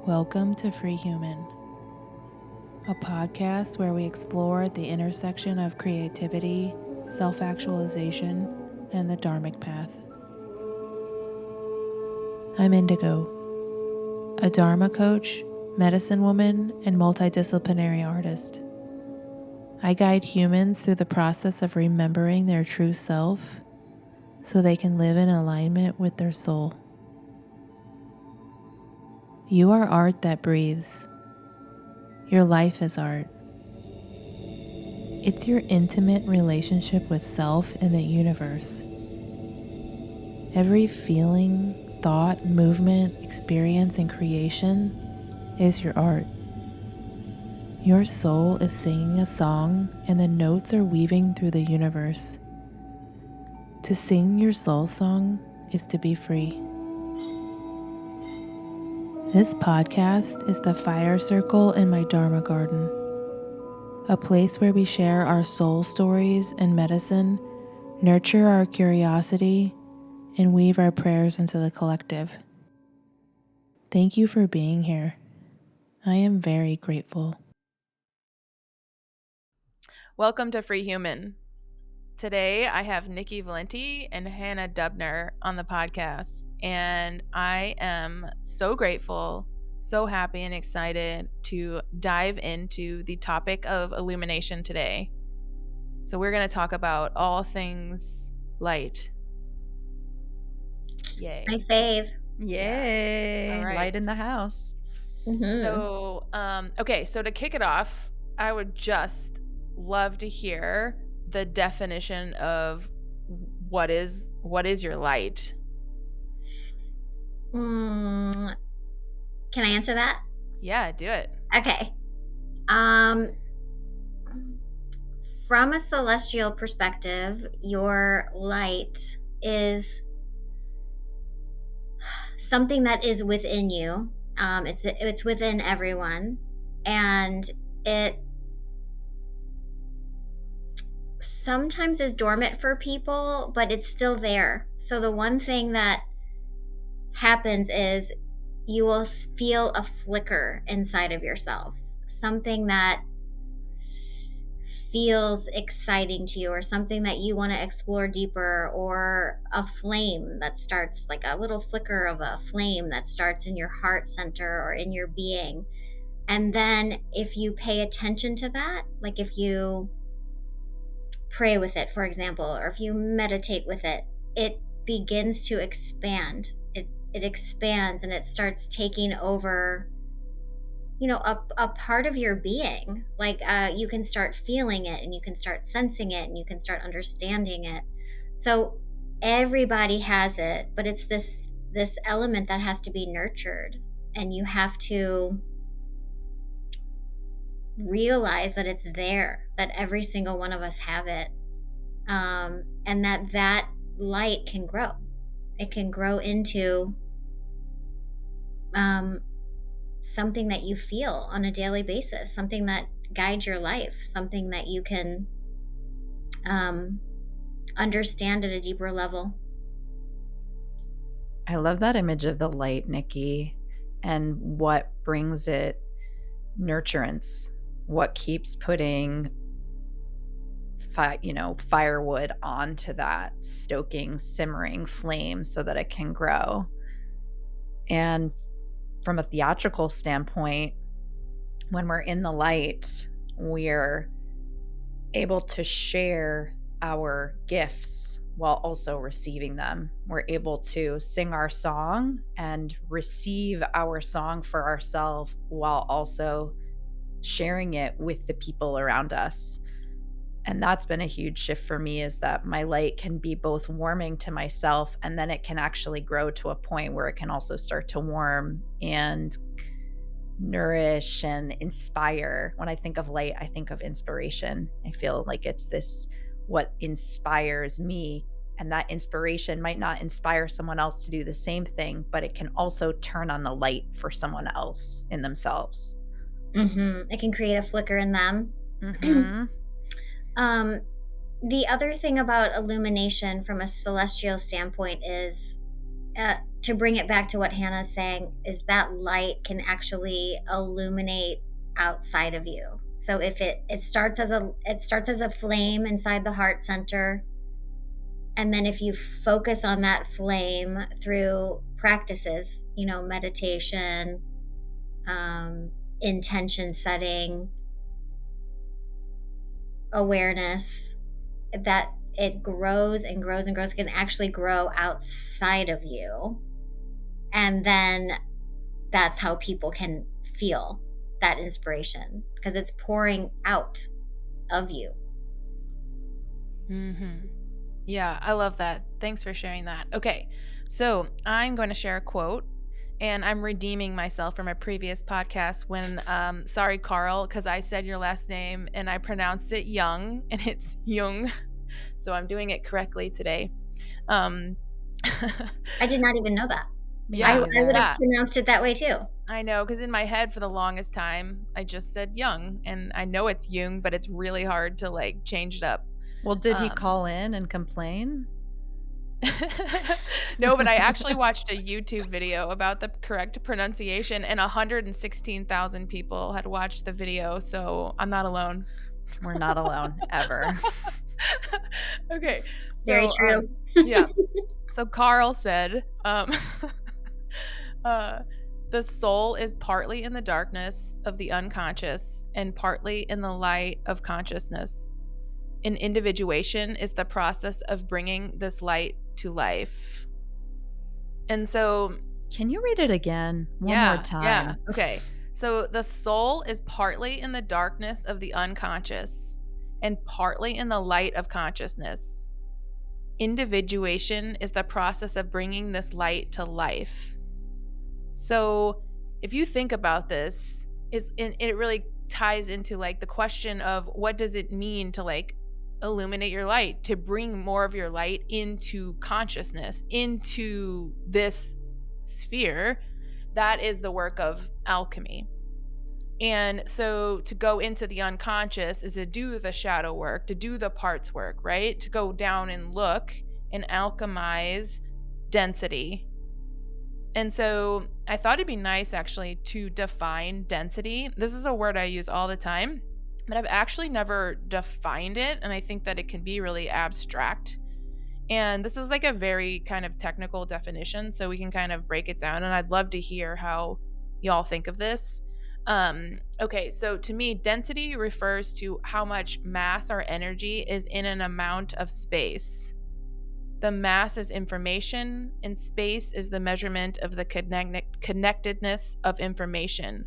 Welcome to Free Human, a podcast where we explore the intersection of creativity, self-actualization, and the Dharmic path. I'm Indigo, a Dharma coach, medicine woman, and multidisciplinary artist. I guide humans through the process of remembering their true self so they can live in alignment with their soul. You are art that breathes. Your life is art. It's your intimate relationship with self and the universe. Every feeling, thought, movement, experience, and creation is your art. Your soul is singing a song, and the notes are weaving through the universe. To sing your soul song is to be free. This podcast is the fire circle in my Dharma garden, a place where we share our soul stories and medicine, nurture our curiosity, and weave our prayers into the collective. Thank you for being here. I am very grateful. Welcome to Free Human. Today I have Nikki, Valenti, and Hannah Dubner on the podcast, and I am so grateful, so happy, and excited to dive into the topic of illumination today. So we're going to talk about all things light. Yay. My fave. Yay. Yeah. All right. Light in the house. Mm-hmm. So, so to kick it off, I would just love to hear the definition of what is your light. Can I answer that? Yeah, do it. Okay. From a celestial perspective, your light is something that is within you. It's within everyone, and it sometimes is dormant for people, but it's still there. So the one thing that happens is you will feel a flicker inside of yourself, something that feels exciting to you, or something that you want to explore deeper, or a flame that starts, like a little flicker of a flame that starts in your heart center or in your being. And then if you pay attention to that, like if you pray with it, for example, or if you meditate with it, it begins to expand. It expands, and it starts taking over, a part of your being. Like you can start feeling it, and you can start sensing it, and you can start understanding it. So everybody has it, but it's this element that has to be nurtured, and you have to realize that it's there, that every single one of us have it, and that light can grow. It can grow into something that you feel on a daily basis, something that guides your life, something that you can understand at a deeper level. I love that image of the light, Nikki, and what brings it nurturance, what keeps putting firewood onto that stoking, simmering flame so that it can grow. And from a theatrical standpoint, when we're in the light, we're able to share our gifts while also receiving them. We're able to sing our song and receive our song for ourselves while also sharing it with the people around us. And that's been a huge shift for me, is that my light can be both warming to myself, and then it can actually grow to a point where it can also start to warm and nourish and inspire. When I think of light, I think of inspiration. I feel like it's this, what inspires me, and that inspiration might not inspire someone else to do the same thing, but it can also turn on the light for someone else in themselves. Mm-hmm. It can create a flicker in them. Mm-hmm. The other thing about illumination from a celestial standpoint is, to bring it back to what Hannah's saying, is that light can actually illuminate outside of you. So if it starts as a flame inside the heart center, and then if you focus on that flame through practices, meditation, intention setting, awareness, that it grows and grows and grows, it can actually grow outside of you. And then that's how people can feel that inspiration, because it's pouring out of you. Yeah, I love that. Thanks for sharing that. Okay, so I'm going to share a quote, and I'm redeeming myself from a previous podcast when, sorry, Carl, because I said your last name and I pronounced it Young, and it's Jung. So I'm doing it correctly today. I did not even know that. Yeah, I would have pronounced it that way too. I know, because in my head for the longest time, I just said Young, and I know it's Jung, but it's really hard to like change it up. Well, did he call in and complain? No, but I actually watched a YouTube video about the correct pronunciation, and 116,000 people had watched the video, so I'm not alone. We're not alone, ever. Okay. So, very true. Yeah. So Carl said, the soul is partly in the darkness of the unconscious and partly in the light of consciousness. An individuation is the process of bringing this light to life. And so... Can you read it again? One more time. Yeah. Okay. So the soul is partly in the darkness of the unconscious and partly in the light of consciousness. Individuation is the process of bringing this light to life. So if you think about this, it really ties into like the question of what does it mean to like illuminate your light, to bring more of your light into consciousness, into this sphere. That is the work of alchemy. And so to go into the unconscious is to do the shadow work, to do the parts work, right? To go down and look and alchemize density. And so I thought it'd be nice actually to define density. This is a word I use all the time, but I've actually never defined it, and I think that it can be really abstract. And this is like a very kind of technical definition, so we can kind of break it down, and I'd love to hear how y'all think of this. Okay, so to me, density refers to how much mass or energy is in an amount of space. The mass is information, and space is the measurement of the connectedness of information.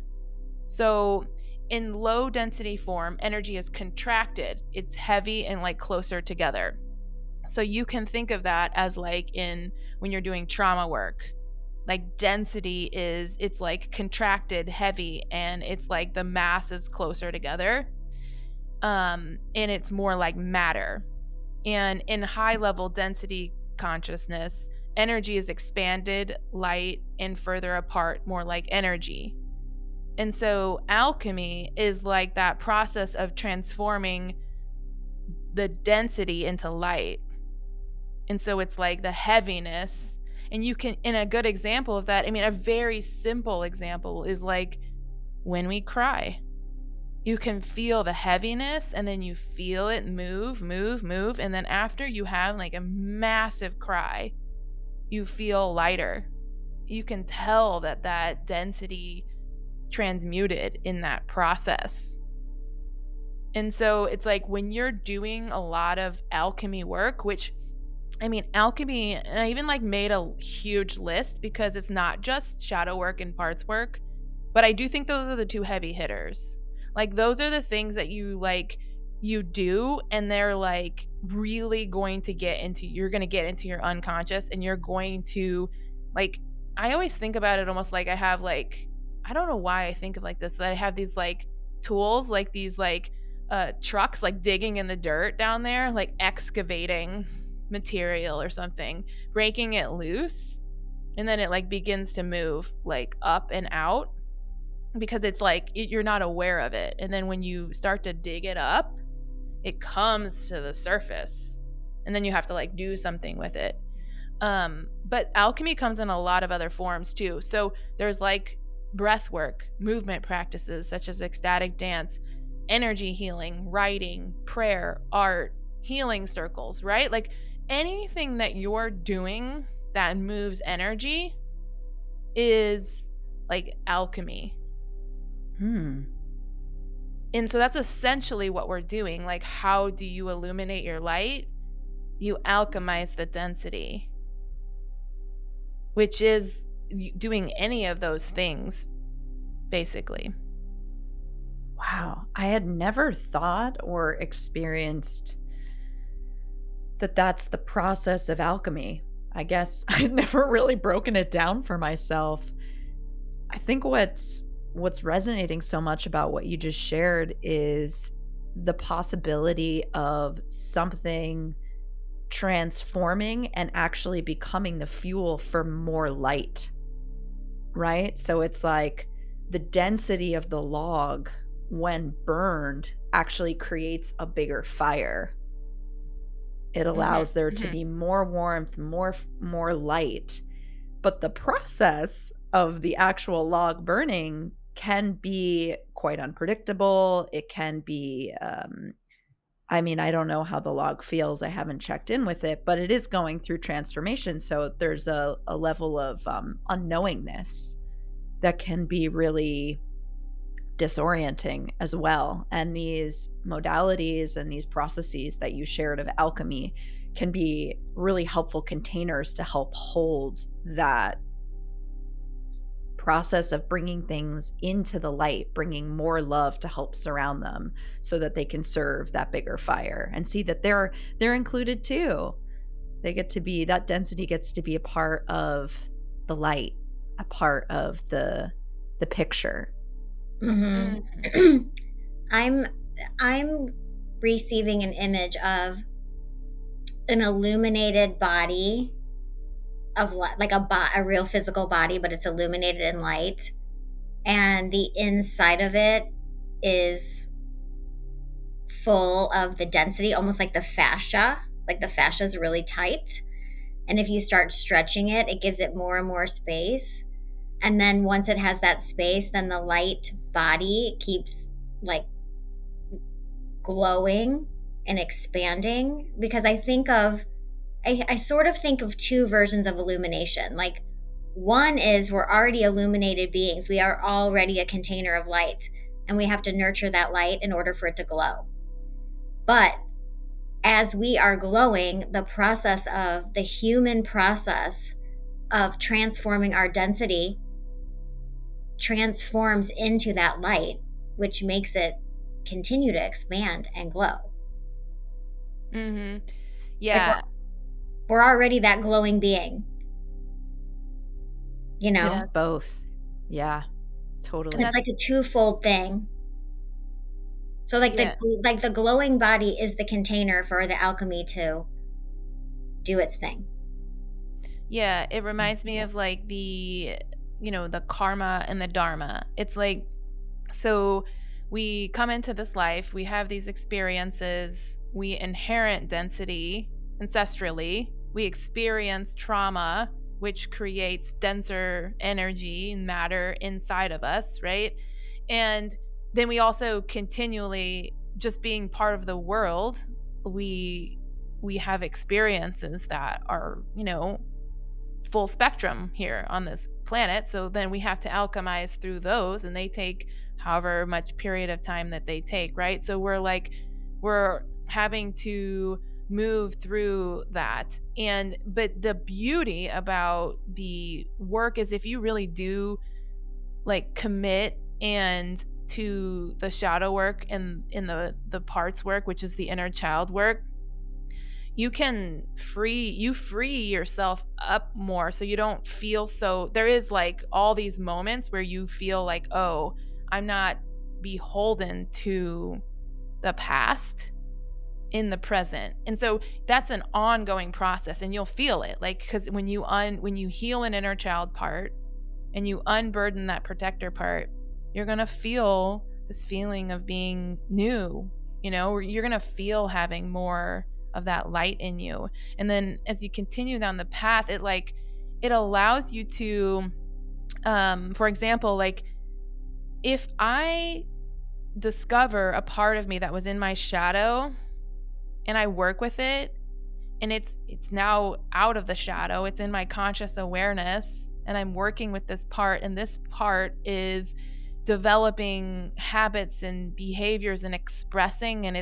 So in low density form, energy is contracted. It's heavy and like closer together. So you can think of that as like when you're doing trauma work, like density it's like contracted, heavy, and it's like the mass is closer together. And it's more like matter. And in high level density consciousness, energy is expanded, light, and further apart, more like energy. And so alchemy is like that process of transforming the density into light. And so it's like the heaviness. And you can, in a good example of that, I mean, a very simple example is like when we cry. You can feel the heaviness, and then you feel it move. And then after you have like a massive cry, you feel lighter. You can tell that density transmuted in that process. And so it's like when you're doing a lot of alchemy work, which, I mean, alchemy, and I even like made a huge list because it's not just shadow work and parts work, but I do think those are the two heavy hitters. Like those are the things that you do, and they're like really going to you're going to get into your unconscious, and you're going to like, I always think about it almost like I have like, I don't know why I think of like this, that I have these like tools, like these like trucks, like digging in the dirt down there, like excavating material or something, breaking it loose, and then it like begins to move like up and out, because it's like you're not aware of it. And then when you start to dig it up, it comes to the surface, and then you have to like do something with it. But alchemy comes in a lot of other forms too. So there's like breath work, movement practices such as ecstatic dance, energy healing, writing, prayer, art, healing circles, right? Like anything that you're doing that moves energy is like alchemy. And so that's essentially what we're doing. Like, how do you illuminate your light? You alchemize the density, which is doing any of those things, basically. Wow. I had never thought or experienced that that's the process of alchemy. I guess I'd never really broken it down for myself. I think what's resonating so much about what you just shared is the possibility of something transforming and actually becoming the fuel for more light, right? So it's like the density of the log when burned actually creates a bigger fire. It allows there to be more warmth, more light. But the process of the actual log burning can be quite unpredictable. It can be, I mean, I don't know how the log feels. I haven't checked in with it, but it is going through transformation. So there's a level of unknowingness that can be really disorienting as well. And these modalities and these processes that you shared of alchemy can be really helpful containers to help hold that process of bringing things into the light, bringing more love to help surround them so that they can serve that bigger fire and see that they're included too. They get to be, that density gets to be a part of the light, a part of the picture. I'm receiving an image of an illuminated body of like a real physical body, but it's illuminated in light, and the inside of it is full of the density, almost like the fascia. Like the fascia is really tight, and if you start stretching it, it gives it more and more space. And then once it has that space, then the light body keeps like glowing and expanding. Because I sort of think of two versions of illumination. Like one is we're already illuminated beings. We are already a container of light, and we have to nurture that light in order for it to glow. But as we are glowing, the process of the human process of transforming our density transforms into that light, which makes it continue to expand and glow. Yeah. Like we're already that glowing being. You know? It's both. Yeah, totally. It's like a twofold thing. So like the glowing body is the container for the alchemy to do its thing. Yeah, it reminds me of like the karma and the dharma. It's like, so we come into this life, we have these experiences, we inherit density ancestrally, we experience trauma, which creates denser energy and matter inside of us, right? And then we also continually, just being part of the world, we have experiences that are, full spectrum here on this planet. So then we have to alchemize through those, and they take however much period of time that they take, right? So we're having to move through that. But the beauty about the work is if you really do like commit and to the shadow work and in the parts work, which is the inner child work, you can free yourself up more, so you don't feel so, there is like all these moments where you feel like, oh, I'm not beholden to the past in the present. And so that's an ongoing process, and you'll feel it, like, because when you heal an inner child part and you unburden that protector part, you're gonna feel this feeling of being new you know, you're going to feel having more of that light in you. And then as you continue down the path, it allows you to, for example, like if I discover a part of me that was in my shadow and I work with it, and it's now out of the shadow, it's in my conscious awareness, and I'm working with this part, and this part is developing habits and behaviors and expressing, and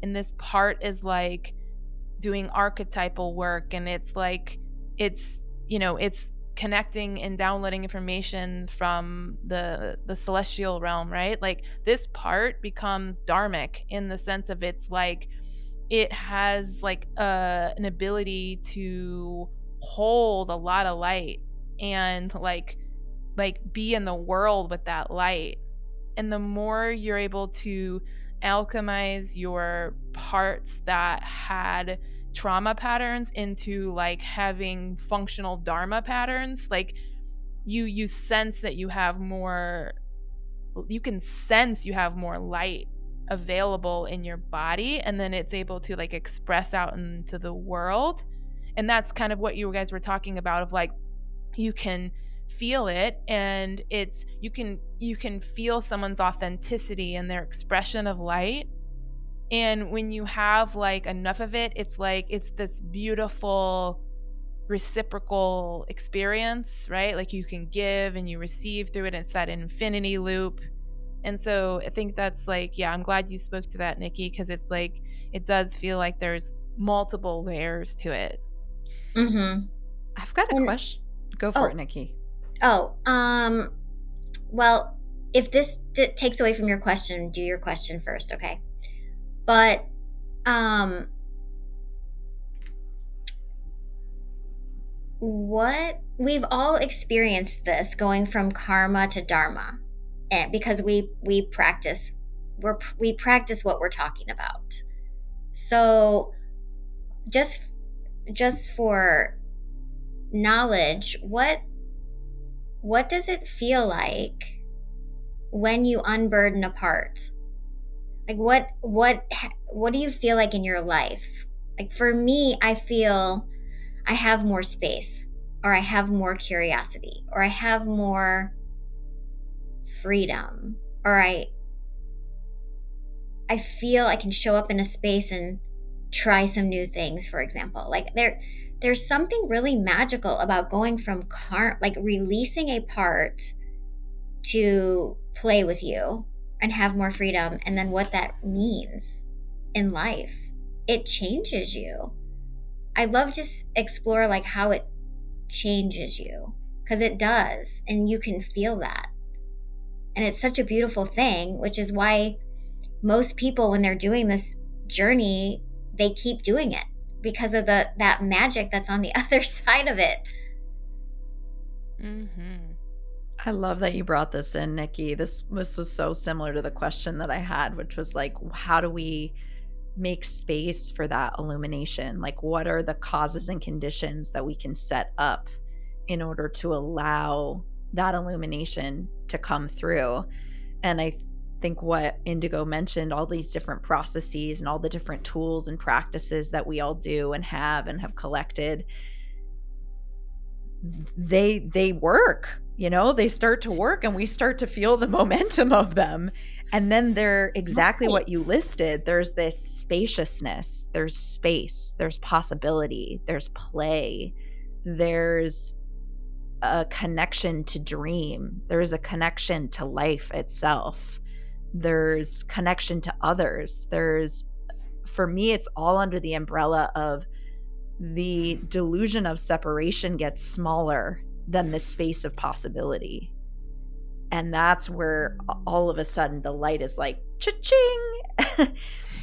this part is like doing archetypal work, and it's like it's connecting and downloading information from the celestial realm, right? Like this part becomes dharmic in the sense of it's like it has like an ability to hold a lot of light and like be in the world with that light. And the more you're able to alchemize your parts that had trauma patterns into like having functional dharma patterns, like you sense that you have more, you can sense you have more light available in your body, and then it's able to like express out into the world. And that's kind of what you guys were talking about, of like you can feel it, and it's you can feel someone's authenticity and their expression of light. And when you have like enough of it, it's like it's this beautiful reciprocal experience, right? Like you can give and you receive through it. It's that infinity loop. And so I think that's like, yeah, I'm glad you spoke to that, Nikki, because it's like it does feel like there's multiple layers to it. Mm-hmm. I've got a question. Go for it, Nikki. Well, if this takes away from your question, do your question first, okay? But what we've all experienced this going from karma to dharma, and because we practice what we're talking about. So just for knowledge, what does it feel like when you unburden a part? Like what do you feel like in your life? Like for me, I feel I have more space, or I have more curiosity, or I have more freedom, or I feel I can show up in a space and try some new things, for example. Like there's something really magical about going from like releasing a part to play with you and have more freedom, and then what that means in life. It changes you. I love to explore like how it changes you, because it does, and you can feel that. And it's such a beautiful thing, which is why most people, when they're doing this journey, they keep doing it, because of that magic that's on the other side of it. Mm-hmm. I love that you brought this in, Nikki. This was so similar to the question that I had, which was like, how do we make space for that illumination? Like, what are the causes and conditions that we can set up in order to allow that illumination to come through? And I think what Indigo mentioned, all these different processes and all the different tools and practices that we all do and have collected, they work, they start to work, and we start to feel the momentum of them. And then they're exactly what you listed. There's this spaciousness, there's space, there's possibility, there's play, there's a connection to dream, there's a connection to life itself, there's connection to others. For me, it's all under the umbrella of the delusion of separation gets smaller than the space of possibility. And that's where all of a sudden the light is like cha-ching.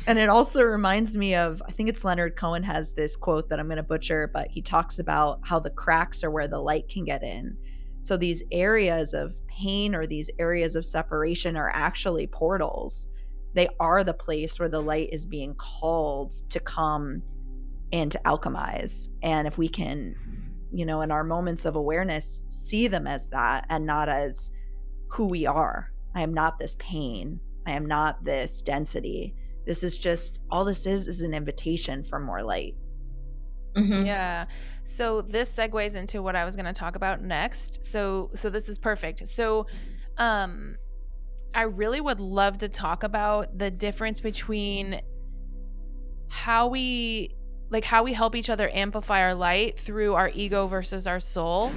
And it also reminds me of, I think it's Leonard Cohen has this quote that I'm going to butcher, but he talks about how the cracks are where the light can get in. So these areas of pain or these areas of separation are actually portals. They are the place where the light is being called to come and to alchemize. And if we can, in our moments of awareness, see them as that and not as who we are. I am not this pain. I am not this density. This is just, all this is an invitation for more light. Mhm. Yeah. So this segues into what I was going to talk about next. So this is perfect. So um I really would love to talk about the difference between how we help each other amplify our light through our ego versus our soul.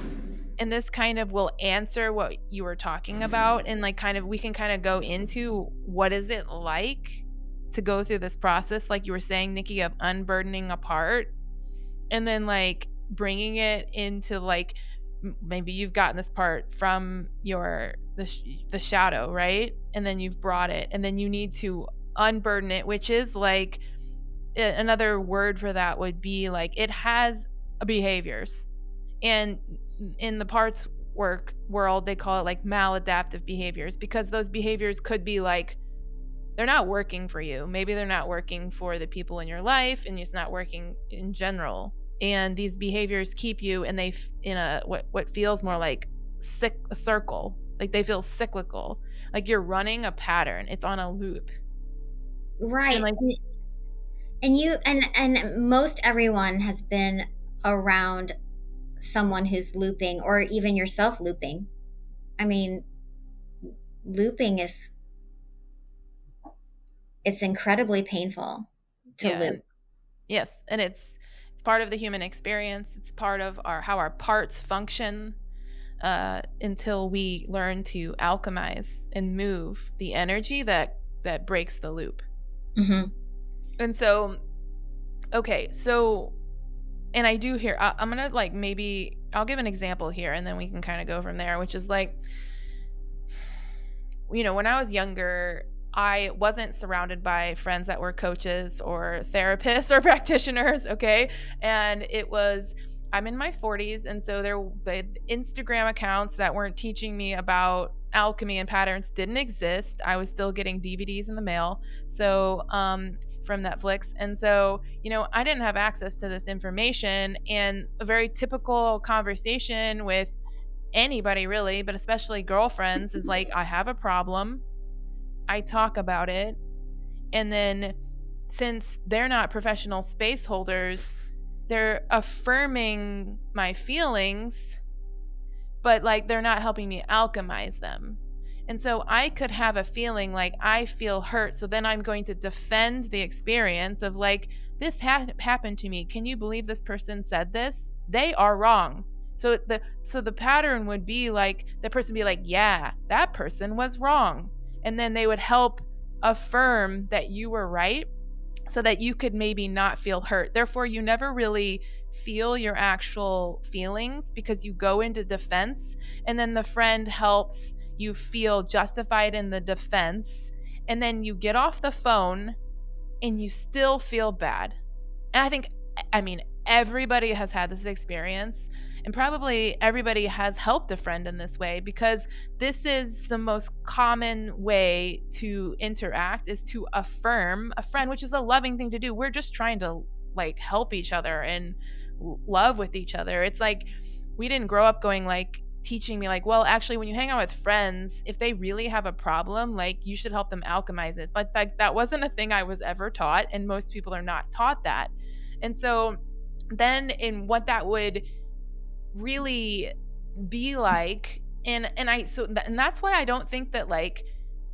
And this kind of will answer what you were talking about, and like kind of we can kind of go into what is it like to go through this process, like you were saying, Nikki, of unburdening a part, and then like bringing it into like maybe you've gotten this part from the shadow, right? And then you've brought it, and then you need to unburden it, which is like another word for that would be like it has behaviors. And in the parts work world, they call it like maladaptive behaviors, because those behaviors could be like they're not working for you. Maybe they're not working for the people in your life, and it's not working in general. And these behaviors keep you, and in a what feels more like a circle. Like they feel cyclical. Like you're running a pattern. It's on a loop. Right. And like And you and most everyone has been around someone who's looping, or even yourself looping. I mean, looping it's incredibly painful to yeah, loop. yes, and it's part of the human experience. It's part of how our parts function, until we learn to alchemize and move the energy that breaks the loop. Mhm. And so, okay, so, and I do hear, I'm gonna like maybe I'll give an example here, and then we can kind of go from there, which is like, when I was younger, I wasn't surrounded by friends that were coaches or therapists or practitioners, okay? And I'm in my 40s, and so the Instagram accounts that weren't teaching me about alchemy and patterns didn't exist. I was still getting DVDs in the mail, so from Netflix. And so, I didn't have access to this information, and a very typical conversation with anybody really, but especially girlfriends, is like, I have a problem. I talk about it. And then since they're not professional space holders, they're affirming my feelings, but like they're not helping me alchemize them. And so I could have a feeling like I feel hurt. So then I'm going to defend the experience of like, this happened to me. Can you believe this person said this? They are wrong. So the pattern would be like the person be like, yeah, that person was wrong. And then they would help affirm that you were right, so that you could maybe not feel hurt. Therefore, you never really feel your actual feelings because you go into defense, and then the friend helps you feel justified in the defense. And then you get off the phone and you still feel bad. And I mean, everybody has had this experience, and probably everybody has helped a friend in this way, because this is the most common way to interact, is to affirm a friend, which is a loving thing to do. We're just trying to like help each other and love with each other. It's like we didn't grow up going like teaching me like, well, actually, when you hang out with friends, if they really have a problem, like you should help them alchemize it. Like that wasn't a thing I was ever taught, and most people are not taught that. And so then in what that would really be like, and that's why I don't think that like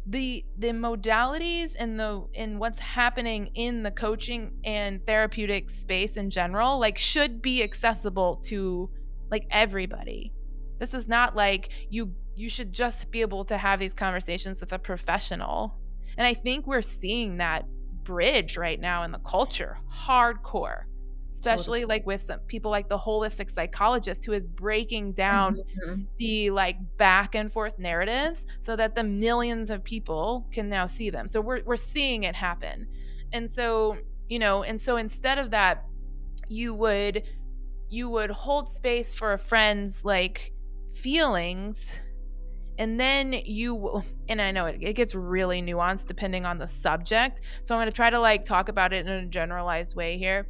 the modalities and what's happening in the coaching and therapeutic space in general like should be accessible to like everybody. This is not like you should just be able to have these conversations with a professional. And I think we're seeing that bridge right now in the culture hardcore, especially like with some people like the holistic psychologist, who is breaking down the like back and forth narratives so that the millions of people can now see them. So we're seeing it happen. And so, and so instead of that, you would hold space for a friend's like feelings, and then and I know it gets really nuanced depending on the subject, so I'm going to try to like talk about it in a generalized way here.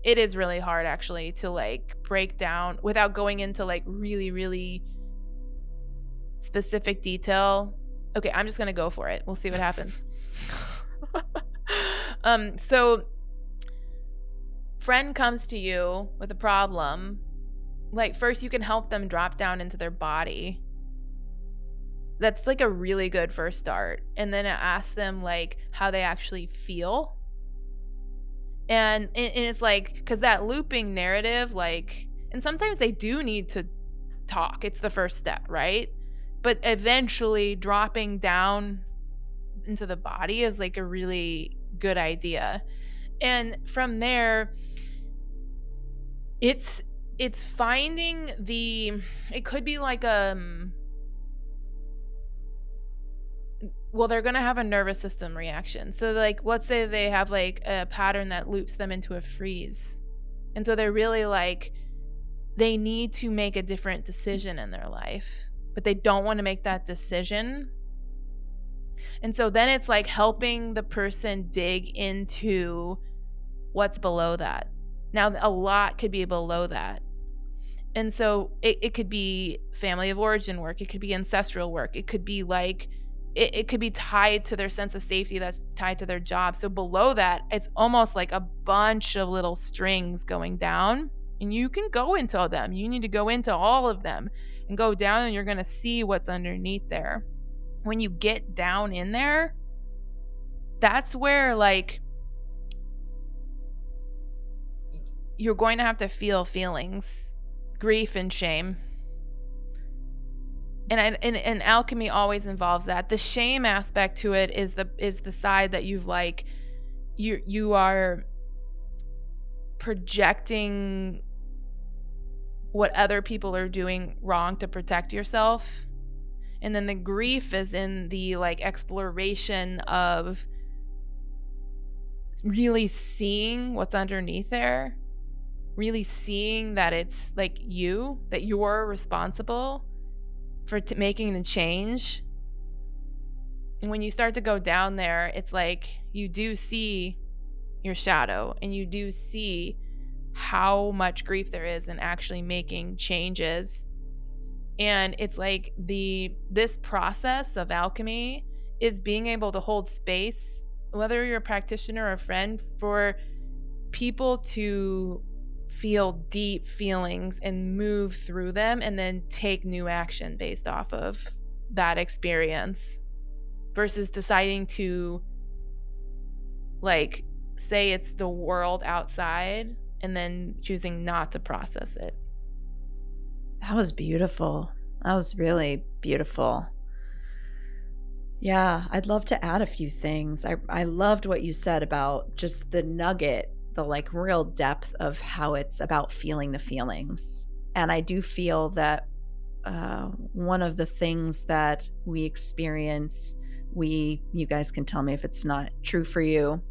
It is really hard actually to like break down without going into like really, really specific detail, Okay, I'm just going to go for it. We'll see what happens. So friend comes to you with a problem. Like, first you can help them drop down into their body. That's like a really good first start. And then ask them like how they actually feel. And it's like, because that looping narrative, like, and sometimes they do need to talk. It's the first step, right? But eventually dropping down into the body is like a really good idea. And from there, it's finding it could be like well, they're going to have a nervous system reaction. So like, let's say they have like a pattern that loops them into a freeze. And so they're really like, they need to make a different decision in their life, but they don't want to make that decision. And so then it's like helping the person dig into what's below that. Now, a lot could be below that. And so it could be family of origin work. It could be ancestral work. It could be like, it could be tied to their sense of safety that's tied to their job. So below that, it's almost like a bunch of little strings going down. And you can go into them. You need to go into all of them and go down, and you're going to see what's underneath there. When you get down in there, that's where like you're going to have to feel feelings, grief and shame. And alchemy always involves that. The shame aspect to it is the side that you've like you are projecting what other people are doing wrong to protect yourself. And then the grief is in the like exploration of really seeing what's underneath there, really seeing that it's like that you're responsible for making the change. And when you start to go down there, it's like you do see your shadow, and you do see how much grief there is in actually making changes. And it's like this process of alchemy is being able to hold space, whether you're a practitioner or a friend, for people to feel deep feelings and move through them and then take new action based off of that experience, versus deciding to like say it's the world outside and then choosing not to process it. That was beautiful. That was really beautiful. Yeah, I'd love to add a few things. I loved what you said about just the nugget, the like real depth of how it's about feeling the feelings. And I do feel that one of the things that we experience, you guys can tell me if it's not true for you,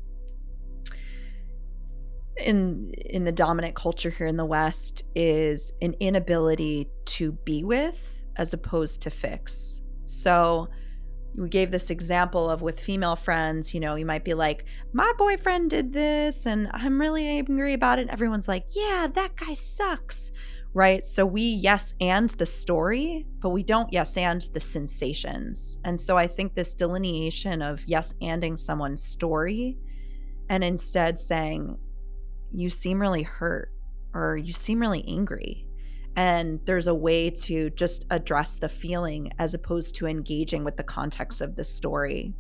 in the dominant culture here in the West, is an inability to be with as opposed to fix. So we gave this example of with female friends, you might be like, my boyfriend did this and I'm really angry about it. And everyone's like, yeah, that guy sucks, right? So we yes and the story, but we don't yes and the sensations. And so I think this delineation of yes anding someone's story and instead saying, you seem really hurt or you seem really angry. And there's a way to just address the feeling as opposed to engaging with the context of the story.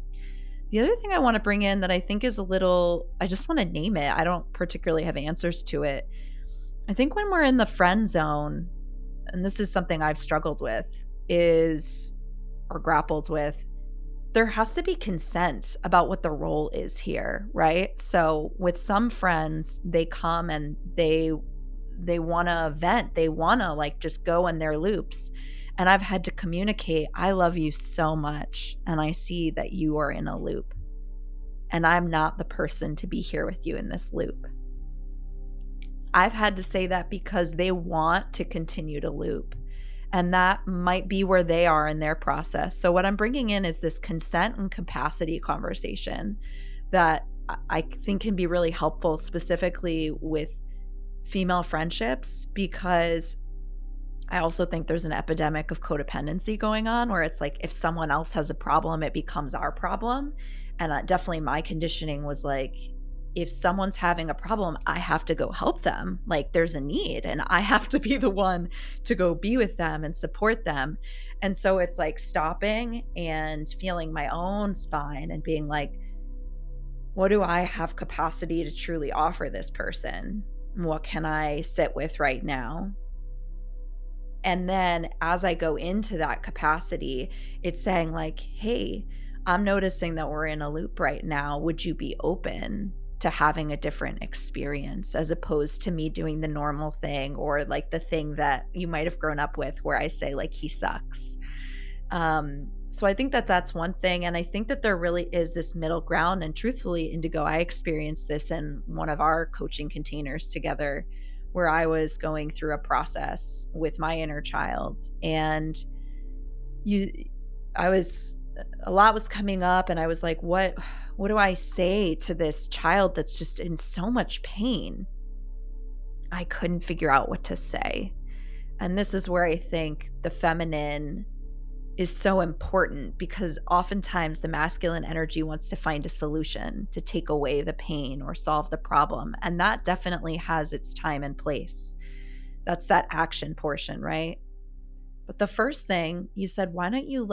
The other thing I want to bring in that I think is I just want to name it. I don't particularly have answers to it. I think when we're in the friend zone, and this is something I've struggled with, or grappled with, there has to be consent about what the role is here, right? So with some friends, they come and they want to vent. They want to like just go in their loops. And I've had to communicate, I love you so much. And I see that you are in a loop. And I'm not the person to be here with you in this loop. I've had to say that because they want to continue to loop. And that might be where they are in their process. So what I'm bringing in is this consent and capacity conversation that I think can be really helpful, specifically with female friendships, because I also think there's an epidemic of codependency going on where it's like if someone else has a problem, it becomes our problem. And definitely my conditioning was like, if someone's having a problem, I have to go help them. Like there's a need and I have to be the one to go be with them and support them. And so it's like stopping and feeling my own spine and being like, what do I have capacity to truly offer this person? What can I sit with right now? And then as I go into that capacity, it's saying like, hey, I'm noticing that we're in a loop right now. Would you be open to having a different experience as opposed to me doing the normal thing or like the thing that you might have grown up with where I say like, he sucks. So I think that that's one thing. And I think that there really is this middle ground. And truthfully, Indigo, I experienced this in one of our coaching containers together where I was going through a process with my inner child. And a lot was coming up and I was like, what do I say to this child that's just in so much pain? I couldn't figure out what to say. And this is where I think the feminine is so important because oftentimes the masculine energy wants to find a solution to take away the pain or solve the problem. And that definitely has its time and place. That's that action portion, right? But the first thing you said, why don't you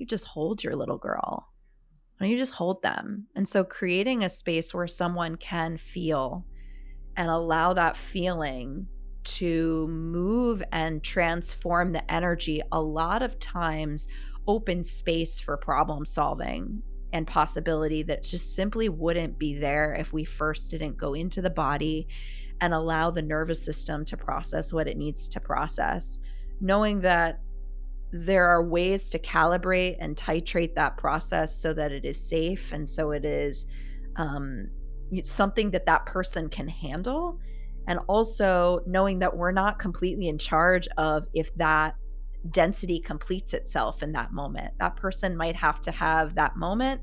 just hold your little girl? Why don't you just hold them? And so creating a space where someone can feel and allow that feeling to move and transform the energy, a lot of times open space for problem solving and possibility that just simply wouldn't be there if we first didn't go into the body and allow the nervous system to process what it needs to process, knowing that there are ways to calibrate and titrate that process so that it is safe and so it is something that person can handle. And also knowing that we're not completely in charge of if that density completes itself in that moment. That person might have to have that moment,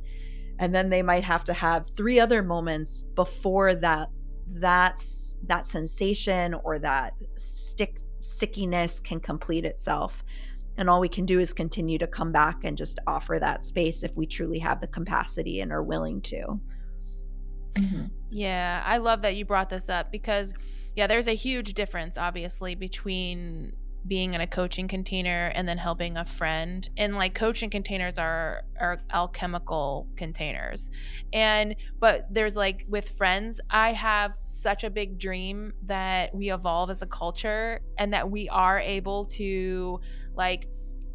and then they might have to have 3 other moments before that sensation or that stickiness can complete itself. And all we can do is continue to come back and just offer that space if we truly have the capacity and are willing to. Mm-hmm. Yeah, I love that you brought this up because, there's a huge difference, obviously, between being in a coaching container and then helping a friend. And like coaching containers are alchemical containers. But there's like with friends, I have such a big dream that we evolve as a culture and that we are able to like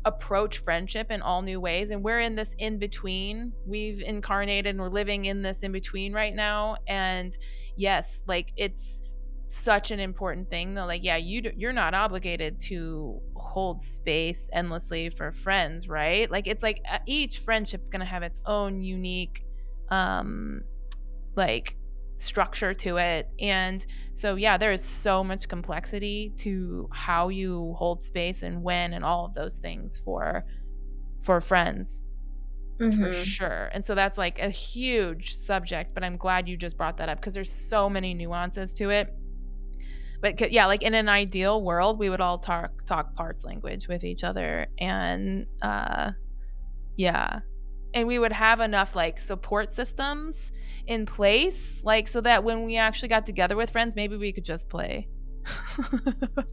approach friendship in all new ways. And we're in this in between. We've incarnated and we're living in this in between right now. And yes, like it's such an important thing though. Like, you're not obligated to hold space endlessly for friends, right? Like it's like each friendship's going to have its own unique like structure to it. And so there is so much complexity to how you hold space and when and all of those things for friends. Mm-hmm. For sure. And so that's like a huge subject, but I'm glad you just brought that up because there's so many nuances to it. But like in an ideal world, we would all talk parts language with each other, and and we would have enough like support systems in place, like so that when we actually got together with friends, maybe we could just play.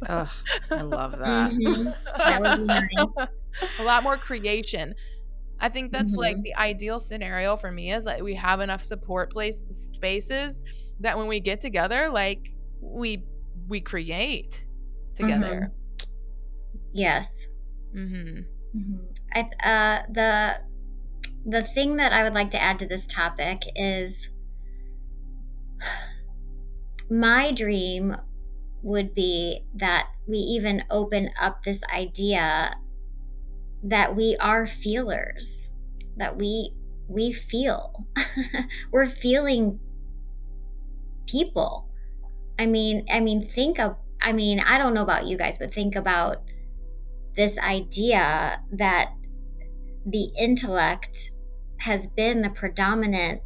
Ugh, I love that. Mm-hmm. That would be nice. A lot more creation. I think that's like the ideal scenario for me is that we have enough support spaces that when we get together, like we create together. Yes. The thing that I would like to add to this topic is my dream would be that we even open up this idea that we are feelers, that we feel. We're feeling people. I don't know about you guys, but think about this idea that the intellect has been the predominant,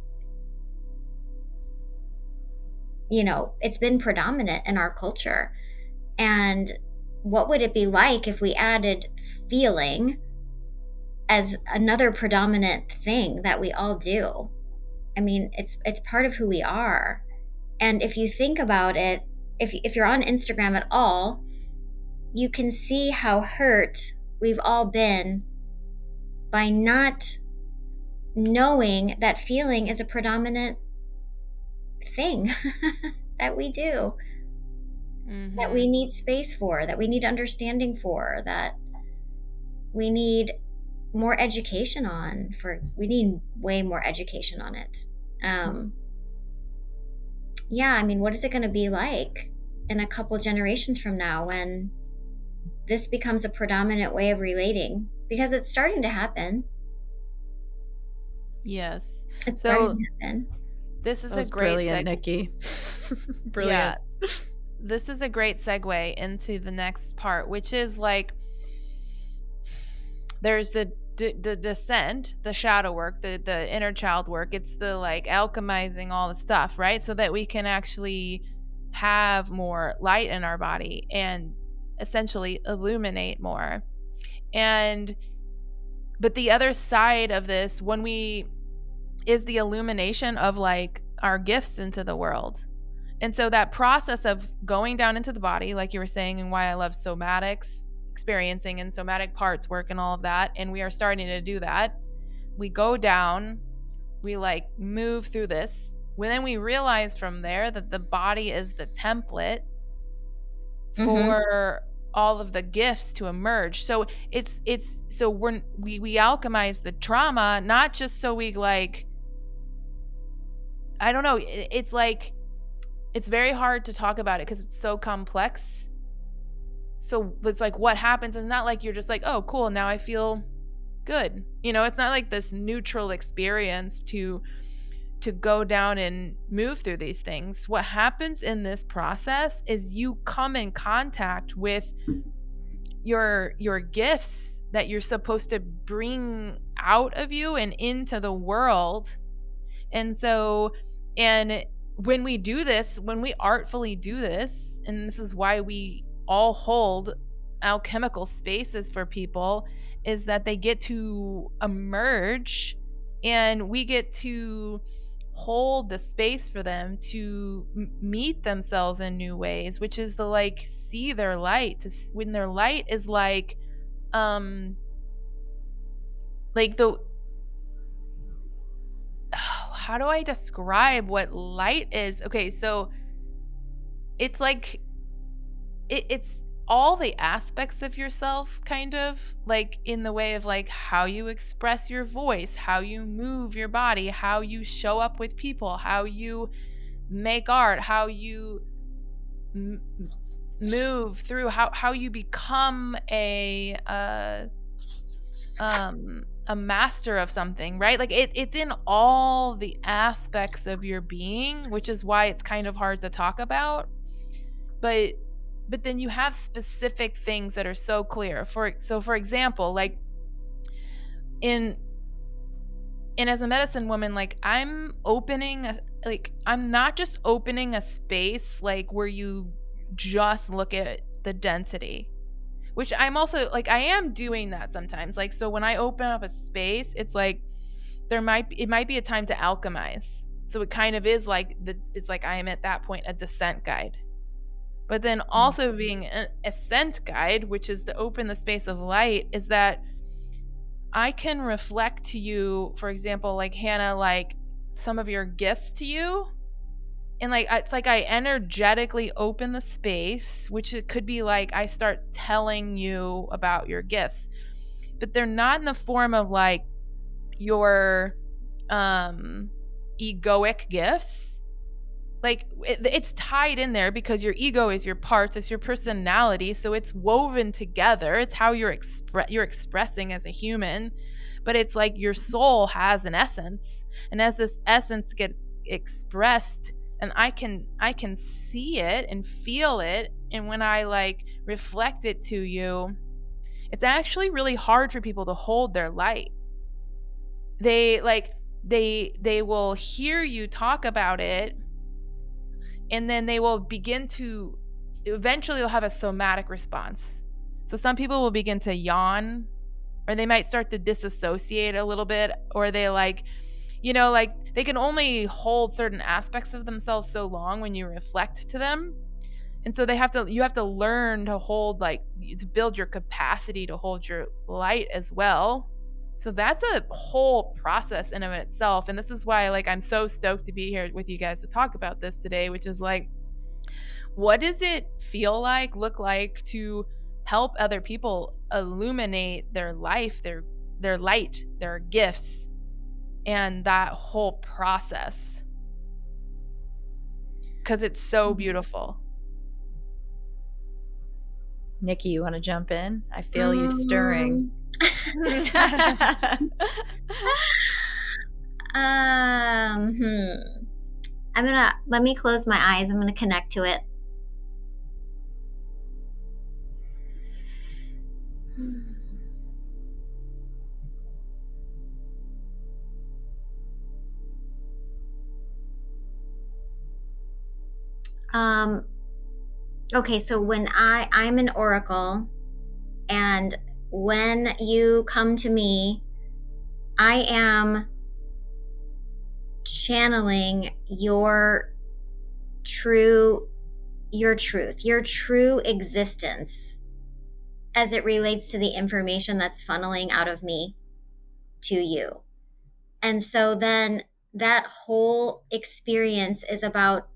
it's been predominant in our culture. And what would it be like if we added feeling as another predominant thing that we all do? I mean, it's part of who we are. And if you think about it, if you're on Instagram at all, you can see how hurt we've all been by not knowing that feeling is a predominant thing that we do, that we need space for, that we need understanding for, that we need more education on. We need way more education on it. Yeah, I mean, what is it going to be like in a couple generations from now when this becomes a predominant way of relating? Because it's starting to happen. Yes. It's So starting to happen. this is That was a great brilliant, Nikki. Brilliant. Yeah. This is a great segue into the next part, which is like there's the descent, the shadow work, the inner child work. It's the like alchemizing all the stuff, right? So that we can actually have more light in our body and essentially illuminate more. But the other side of this, is the illumination of like our gifts into the world. And so that process of going down into the body, like you were saying, and why I love somatics, experiencing and somatic parts work and all of that. And we are starting to do that. We go down, we like move through this. Then we realize from there that the body is the template for all of the gifts to emerge. So we alchemize the trauma, not just so we like, I don't know. It's like, it's very hard to talk about it because it's so complex. So it's like what happens is not like you're just like, oh, cool, now I feel good. It's not like this neutral experience to go down and move through these things. What happens in this process is you come in contact with your gifts that you're supposed to bring out of you and into the world. And when we do this, when we artfully do this, and this is why we all hold alchemical spaces for people, is that they get to emerge and we get to hold the space for them to meet themselves in new ways, which is to like see their light, when their light is like the how do I describe what light is? Okay, so it's like it's all the aspects of yourself, kind of like in the way of like how you express your voice, how you move your body, how you show up with people, how you make art, how you move through, how you become a master of something, right? Like it's in all the aspects of your being, which is why it's kind of hard to talk about. But then you have specific things that are so clear. For example, like in as a medicine woman, like I'm not just opening a space like where you just look at the density, which I'm also like, I am doing that sometimes. Like, so when I open up a space, it's like it might be a time to alchemize. So it kind of is like it's like I am at that point a descent guide. But then also being an ascent guide, which is to open the space of light, is that I can reflect to you, for example, like Hannah, like some of your gifts to you. And like, it's like I energetically open the space, which it could be like I start telling you about your gifts, but they're not in the form of like your egoic gifts. Like it's tied in there because your ego is your parts, it's your personality, so it's woven together. It's how you're expressing as a human, but it's like your soul has an essence, and as this essence gets expressed, and I can see it and feel it, and when I like reflect it to you, it's actually really hard for people to hold their light. They will hear you talk about it, and then they will begin to eventually you'll have a somatic response. So some people will begin to yawn, or they might start to disassociate a little bit, or they like, like they can only hold certain aspects of themselves so long when you reflect to them. And so you have to learn to hold, like, to build your capacity to hold your light as well. So that's a whole process in of itself. And this is why, like, I'm so stoked to be here with you guys to talk about this today, which is like, what does it feel like, look like to help other people illuminate their life, their light, their gifts, and that whole process? Because it's so beautiful. Nikki, you want to jump in? I feel you stirring. Let me close my eyes. I'm gonna connect to it. Okay, so when I'm an oracle, and when you come to me, I am channeling your truth, your true existence as it relates to the information that's funneling out of me to you. And so then that whole experience is about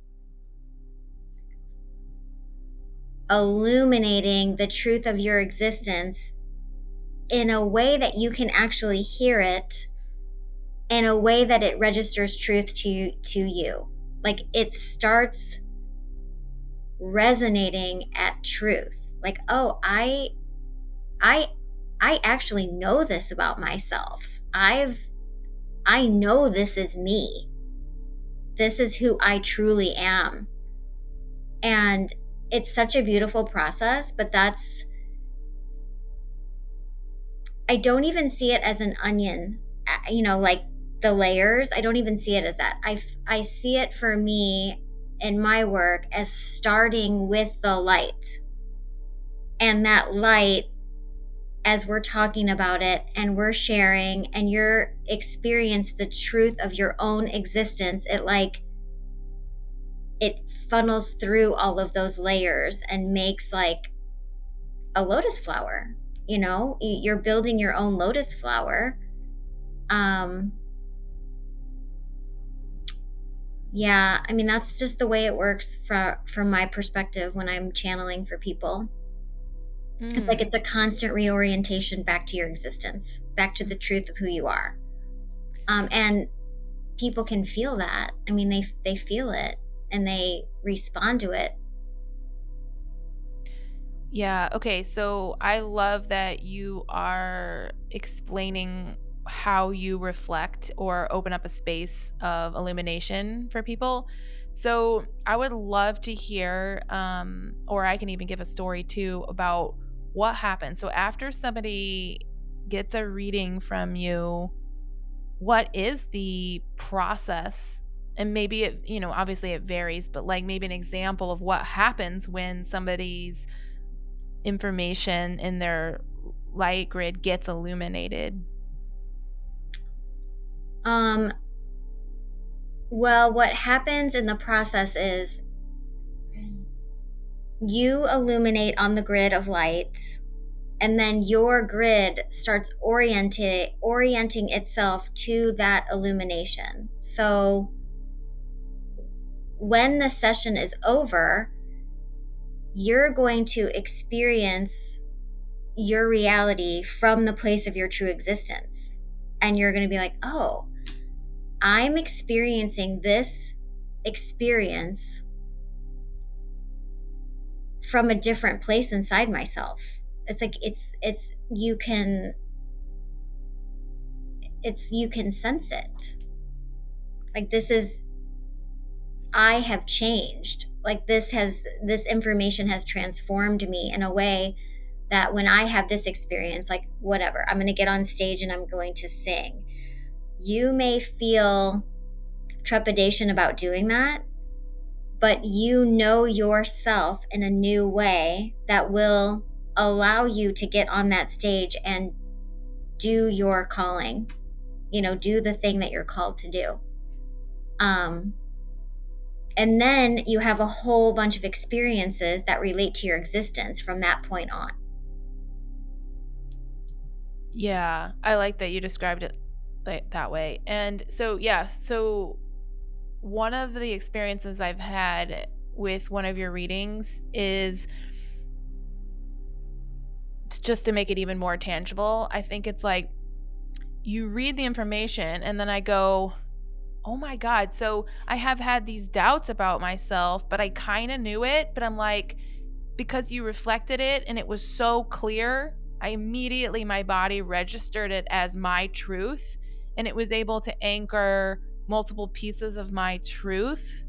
illuminating the truth of your existence in a way that you can actually hear it, in a way that it registers truth to you. Like, it starts resonating at truth. Like, oh, I actually know this about myself. I know this is me. This is who I truly am. And it's such a beautiful process, but I don't even see it as an onion, like the layers. I don't even see it as that. I see it for me in my work as starting with the light. And that light, as we're talking about it and we're sharing and you're experience the truth of your own existence, it funnels through all of those layers and makes like a lotus flower. You're building your own lotus flower. Yeah, I mean, that's just the way it works from my perspective when I'm channeling for people. It's like it's a constant reorientation back to your existence, back to the truth of who you are. And people can feel that. I mean, they feel it and they respond to it. Yeah. Okay. So I love that you are explaining how you reflect or open up a space of illumination for people. So I would love to hear, or I can even give a story too about what happens. So after somebody gets a reading from you, what is the process? And maybe it, obviously it varies, but like maybe an example of what happens when somebody's information in their light grid gets illuminated. Well, what happens in the process is you illuminate on the grid of light, and then your grid starts orienting itself to that illumination. So when the session is over, you're going to experience your reality from the place of your true existence. And you're going to be like, oh, I'm experiencing this experience from a different place inside myself. It's like you can sense it. Like, I have changed. Like, this information has transformed me in a way that when I have this experience, like, whatever, I'm going to get on stage and I'm going to sing. You may feel trepidation about doing that, but you know yourself in a new way that will allow you to get on that stage and do your calling, do the thing that you're called to do. And then you have a whole bunch of experiences that relate to your existence from that point on. Yeah, I like that you described it that way. And so, yeah, so one of the experiences I've had with one of your readings is just to make it even more tangible. I think it's like you read the information and then I go, oh my God. So I have had these doubts about myself, but I kind of knew it. But I'm like, because you reflected it and it was so clear, I immediately, my body registered it as my truth. And it was able to anchor multiple pieces of my truth.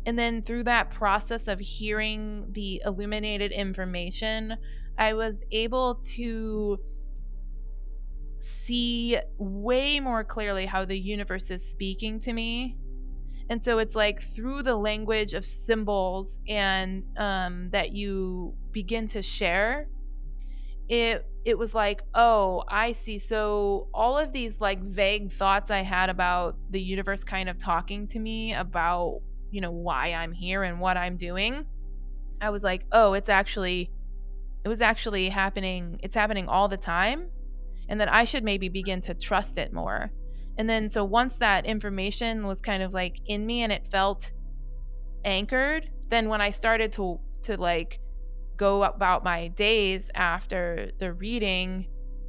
And then through that process of hearing the illuminated information, I was able to see way more clearly how the universe is speaking to me. And so it's like through the language of symbols and that you begin to share, it was like, oh, I see. So all of these like vague thoughts I had about the universe kind of talking to me about, why I'm here and what I'm doing, I was like, oh, it was actually happening. It's happening all the time. And that I should maybe begin to trust it more. And then so once that information was kind of like in me and it felt anchored, then when I started to like go about my days after the reading,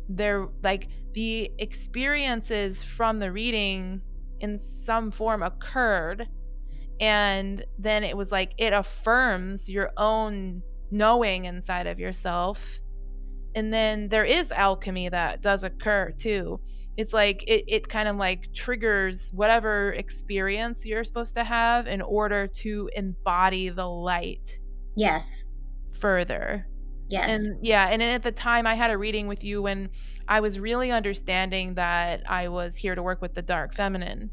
there like the experiences from the reading in some form occurred. And then it was like it affirms your own knowing inside of yourself. And then there is alchemy that does occur too. It's like it kind of like triggers whatever experience you're supposed to have in order to embody the light. Yes. Further. Yes. And yeah, and at the time I had a reading with you when I was really understanding that I was here to work with the dark feminine.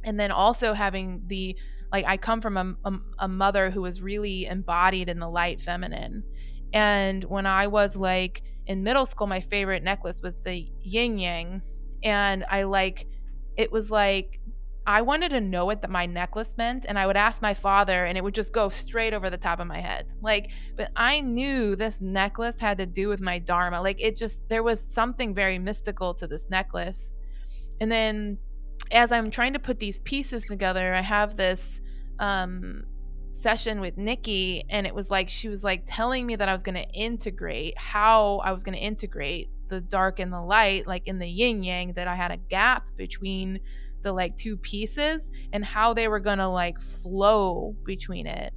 And then also having the like I come from a mother who was really embodied in the light feminine. And when I was like in middle school, my favorite necklace was the yin yang. And it was like, I wanted to know what my necklace meant. And I would ask my father and it would just go straight over the top of my head. But I knew this necklace had to do with my dharma. There was something very mystical to this necklace. And then as I'm trying to put these pieces together, I have this, session with Nikki, and it was like she was like telling me that I was going to integrate the dark and the light, like in the yin yang, that I had a gap between the like two pieces and how they were going to like flow between it,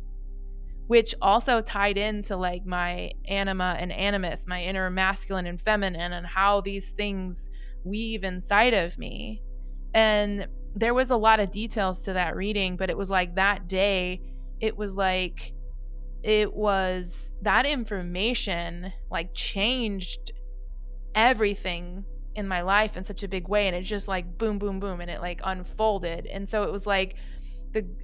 which also tied into like my anima and animus, my inner masculine and feminine, and how these things weave inside of me. And there was a lot of details to that reading, but it was like that day, it was that information like changed everything in my life in such a big way. And it just like boom, boom, boom. And it like unfolded. And so it was like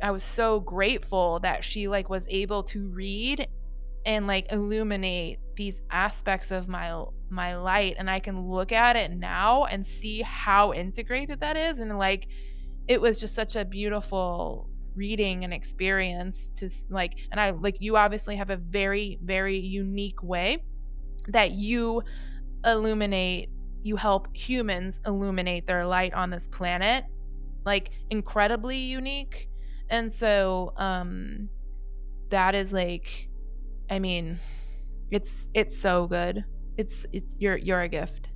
I was so grateful that she like was able to read and like illuminate these aspects of my light. And I can look at it now and see how integrated that is. And like, it was just such a beautiful reading and experience to like, and I like, you obviously have a very, very unique way that you help humans illuminate their light on this planet, like incredibly unique. And so that is like, I mean, it's so good. It's you're a gift.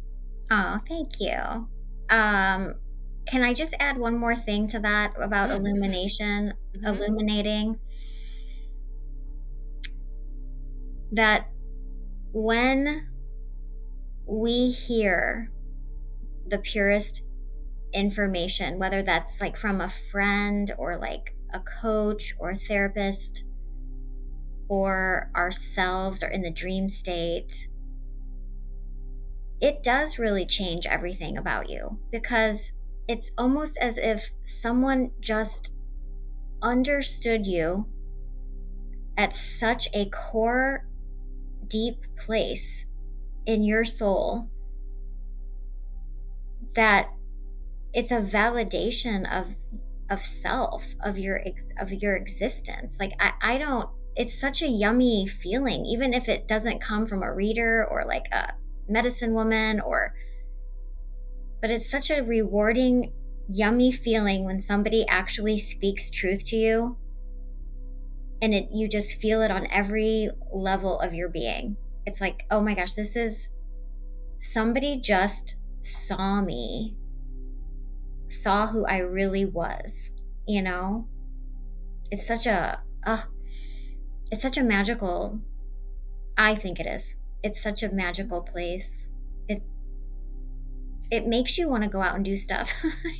Oh, thank you. Can I just add one more thing to that about illumination, illuminating? That when we hear the purest information, whether that's like from a friend or like a coach or a therapist or ourselves or in the dream state, it does really change everything about you, because it's almost as if someone just understood you at such a core, deep place in your soul that it's a validation of self, of your existence. Like I don't, it's such a yummy feeling, even if it doesn't come from a reader or like a medicine woman, but it's such a rewarding, yummy feeling when somebody actually speaks truth to you, and you just feel it on every level of your being. It's like, oh my gosh, this is somebody just saw me, saw who I really was, you know? It's such a magical, I think it is. It's such a magical place. It makes you want to go out and do stuff.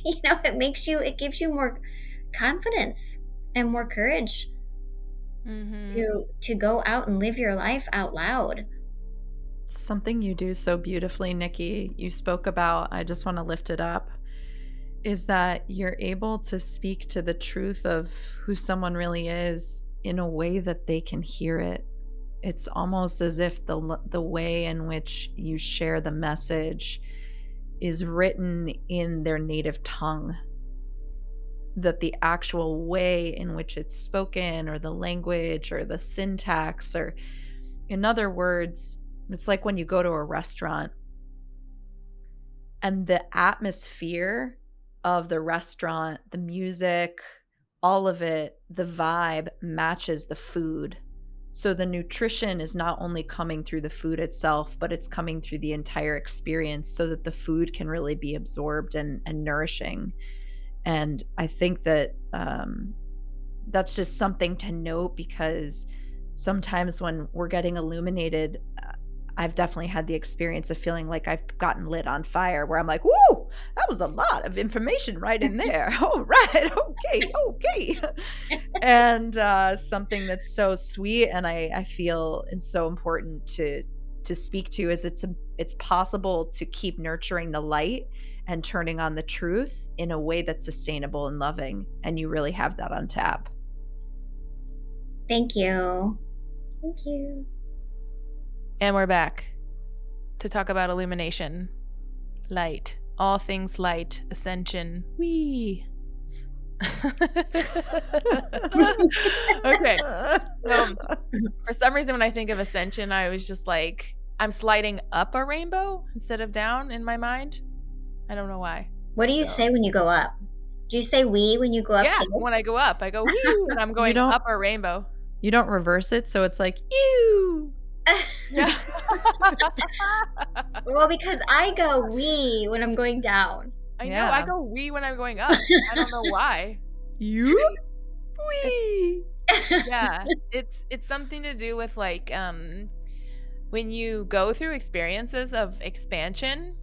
You know, it gives you more confidence and more courage to go out and live your life out loud. Something you do so beautifully, Nikki, you spoke about, I just want to lift it up, is that you're able to speak to the truth of who someone really is in a way that they can hear it. It's almost as if the way in which you share the message is written in their native tongue, that the actual way in which it's spoken, or the language, or the syntax, or in other words, it's like when you go to a restaurant and the atmosphere of the restaurant, the music, all of it, the vibe matches the food. So the nutrition is not only coming through the food itself, but it's coming through the entire experience so that the food can really be absorbed and nourishing. And I think that that's just something to note, because sometimes when we're getting illuminated, I've definitely had the experience of feeling like I've gotten lit on fire, where I'm like, woo, that was a lot of information right in there. All right. Okay. And something that's so sweet, and I feel it's so important to speak to, is it's possible to keep nurturing the light and turning on the truth in a way that's sustainable and loving. And you really have that on tap. Thank you. Thank you. And we're back to talk about illumination, light, all things light, ascension. Wee. Okay. So for some reason, when I think of ascension, I was just like, I'm sliding up a rainbow instead of down in my mind. I don't know why. What do you say when you go up? Do you say we when you go up? Yeah, too? when I go up, I go woo, and I'm going up a rainbow. You don't reverse it, so it's like you. Yeah. Well, because I go we when I'm going down. I know, I go we when I'm going up. I don't know why. You? We. Yeah, it's something to do with like when you go through experiences of expansion,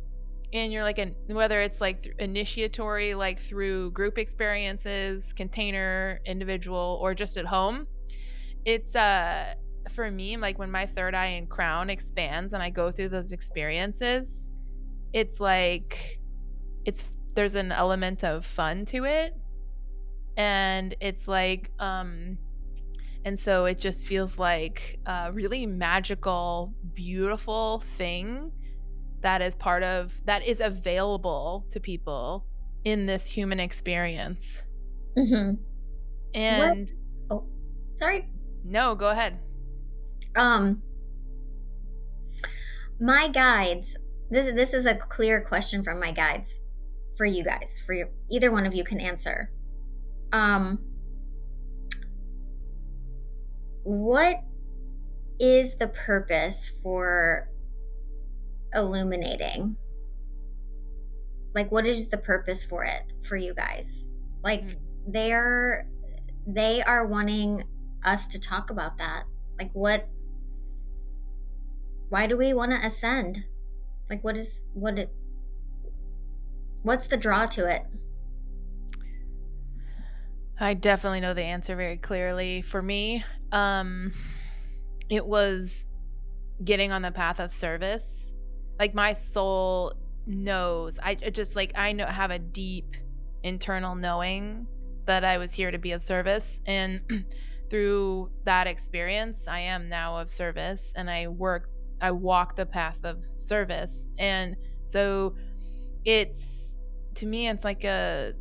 and you're like whether it's like initiatory, like through group experiences, container, individual, or just at home. It's for me, like when my third eye and crown expands and I go through those experiences, it's like there's an element of fun to it, and it's like and so it just feels like a really magical, beautiful thing that is available to people in this human experience. Mm-hmm. And sorry. No, go ahead. My guides, this is a clear question from my guides for you guys, either one of you can answer. What is the purpose for illuminating? Like, what is the purpose for it for you guys? Like, they are wanting us to talk about that. Like, why do we want to ascend? Like, what's the draw to it? I definitely know the answer very clearly. For me, it was getting on the path of service. Like, my soul knows. I have a deep internal knowing that I was here to be of service. And through that experience, I am now of service, and I walk the path of service. And so it's, to me, it's like a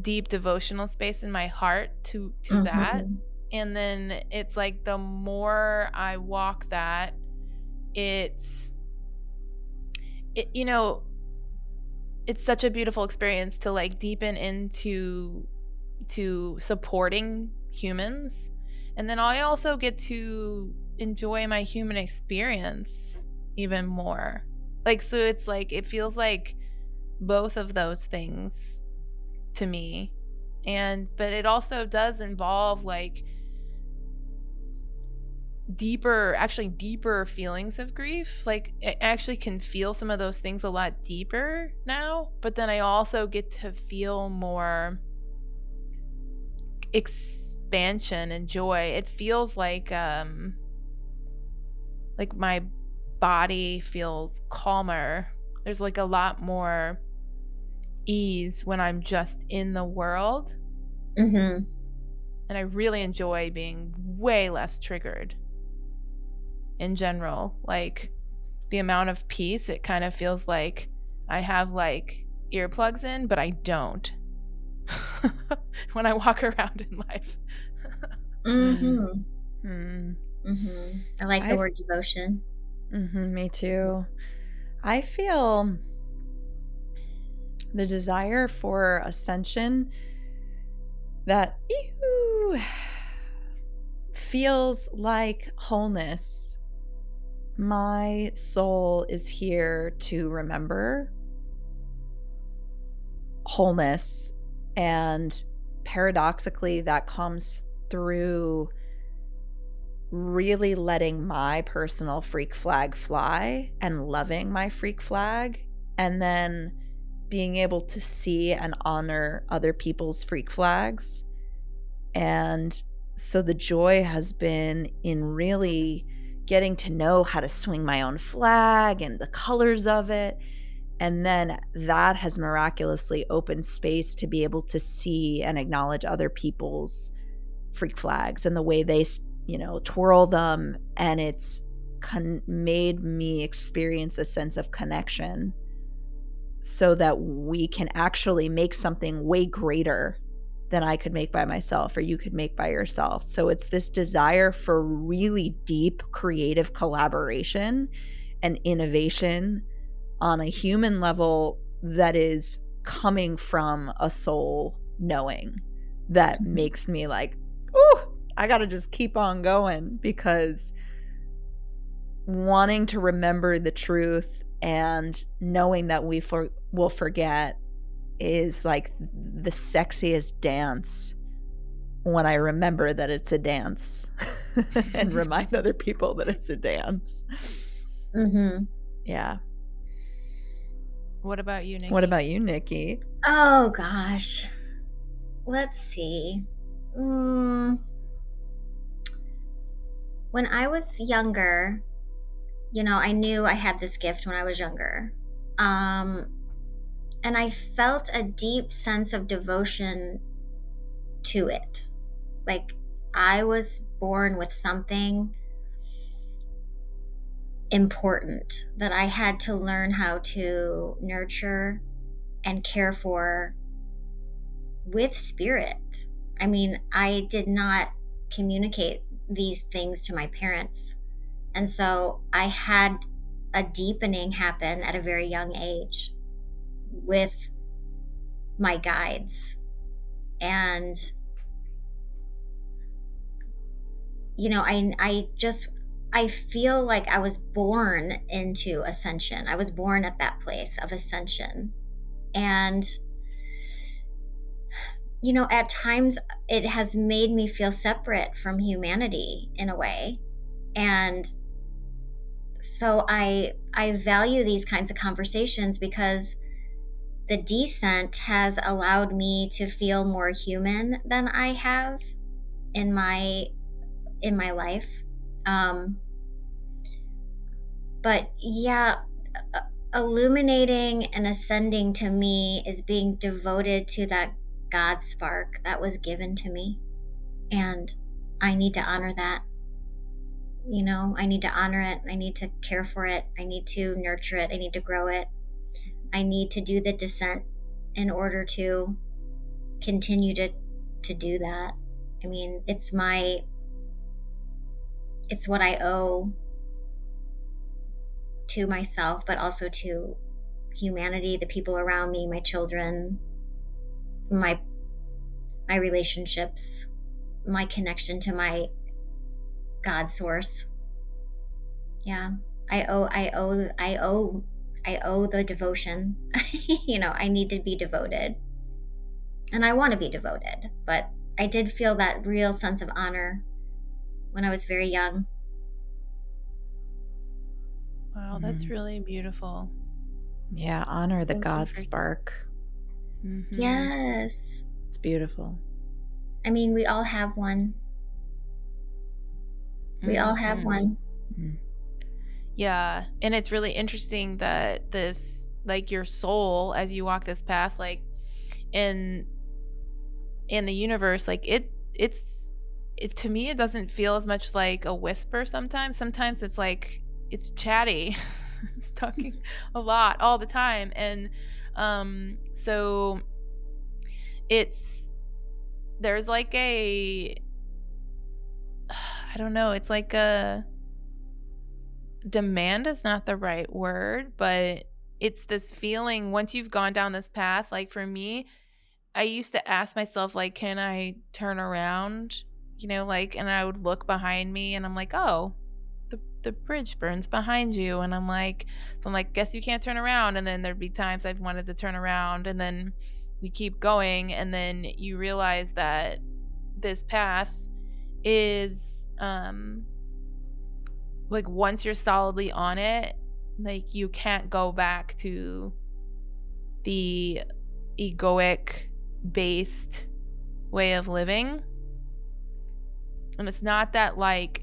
deep devotional space in my heart to that. And then it's like the more I walk that, it's such a beautiful experience to like deepen into supporting humans. And then I also get to enjoy my human experience even more. Like, so it's like, it feels like both of those things to me. But it also does involve like deeper feelings of grief. Like, I actually can feel some of those things a lot deeper now, but then I also get to feel more expansion and joy. It feels like my body feels calmer. There's like a lot more ease when I'm just in the world. And I really enjoy being way less triggered in general. Like, the amount of peace, it kind of feels like I have like earplugs in, but I don't when I walk around in life. I like the word devotion. Me too. I feel the desire for ascension that feels like wholeness. My soul is here to remember wholeness, and paradoxically that comes through really letting my personal freak flag fly and loving my freak flag, and then being able to see and honor other people's freak flags. And so the joy has been in really getting to know how to swing my own flag and the colors of it. And then that has miraculously opened space to be able to see and acknowledge other people's freak flags and the way they, twirl them. And it's made me experience a sense of connection so that we can actually make something way greater than I could make by myself or you could make by yourself. So it's this desire for really deep creative collaboration and innovation on a human level that is coming from a soul knowing that makes me like, ooh, I gotta just keep on going, because wanting to remember the truth and knowing that we will forget is like the sexiest dance when I remember that it's a dance and remind other people that it's a dance. Yeah. What about you, Nikki? What about you, Nikki? Oh gosh, let's see. When I was younger, I knew I had this gift when I was younger. And I felt a deep sense of devotion to it. Like, I was born with something important that I had to learn how to nurture and care for with spirit. I mean, I did not communicate these things to my parents. And so I had a deepening happen at a very young age with my guides. And I feel like I was born into ascension. I was born at that place of ascension. And at times it has made me feel separate from humanity in a way. And so I value these kinds of conversations, because the descent has allowed me to feel more human than I have in my life. But yeah, illuminating and ascending to me is being devoted to that God spark that was given to me. And I need to honor that. You know, I need to honor it. I need to care for it. I need to nurture it. I need to grow it. I need to do the descent in order to continue to do that. I mean, it's what I owe to myself, but also to humanity, the people around me, my children, my relationships, my connection to my God source. Yeah. I owe the devotion. You know, I need to be devoted. And I want to be devoted, but I did feel that real sense of honor when I was very young. Wow, that's really beautiful. Yeah, honor the Thank you God for- spark. Mhm. Yes. It's beautiful. I mean, we all have one. We all have Mhm. one. Yeah, and it's really interesting that this, like, your soul, as you walk this path, like in the universe, like it's to me, it doesn't feel as much like a whisper. Sometimes it's like it's chatty. It's talking a lot all the time. And so there's like I don't know, it's like a demand is not the right word, but it's this feeling once you've gone down this path. Like for me, I used to ask myself, like, can I turn around? You know, like, and I would look behind me and I'm like, oh, the bridge burns behind you. And I'm like, guess you can't turn around. And then there'd be times I've wanted to turn around, and then you keep going. And then you realize that this path is, like, once you're solidly on it, like, you can't go back to the egoic based way of living. And it's not that, like,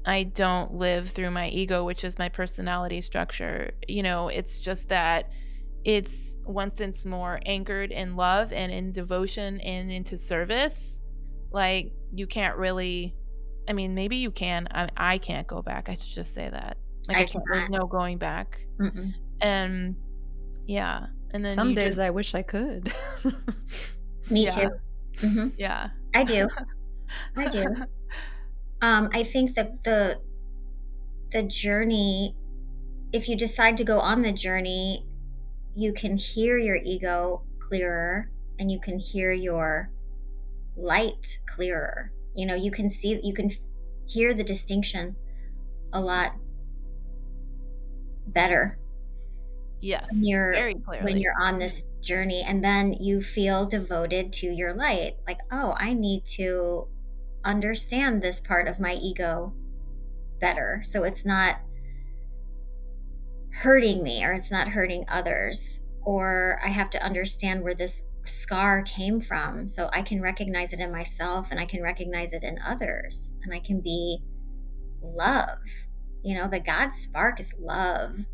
I don't live through my ego, which is my personality structure. You know, it's just that it's once it's more anchored in love and in devotion and into service, like, you can't really, I mean, maybe you can. I can't go back. I should just say that. Like, I I can't, there's no going back. Mm-mm. And yeah. And then Some you days just, I wish I could. Me Yeah. too. Hmm. yeah. I do. I do. I think that the journey, if you decide to go on the journey, you can hear your ego clearer and you can hear your light clearer. You know, you can hear the distinction a lot better Yes. when Very clearly. you're on this journey, and then you feel devoted to your light. Like, oh, I need to understand this part of my ego better, so it's not hurting me or it's not hurting others, or I have to understand where this scar came from so I can recognize it in myself and I can recognize it in others, and I can be love. You know, the God spark is love.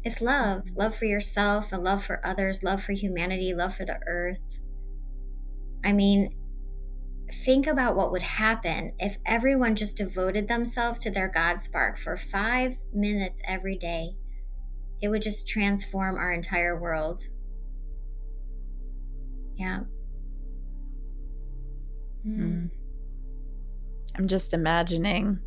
It's love. Love for yourself and love for others, love for humanity, love for the earth. I mean, think about what would happen if everyone just devoted themselves to their God spark for 5 minutes every day. It would just transform our entire world. Yeah. I'm just imagining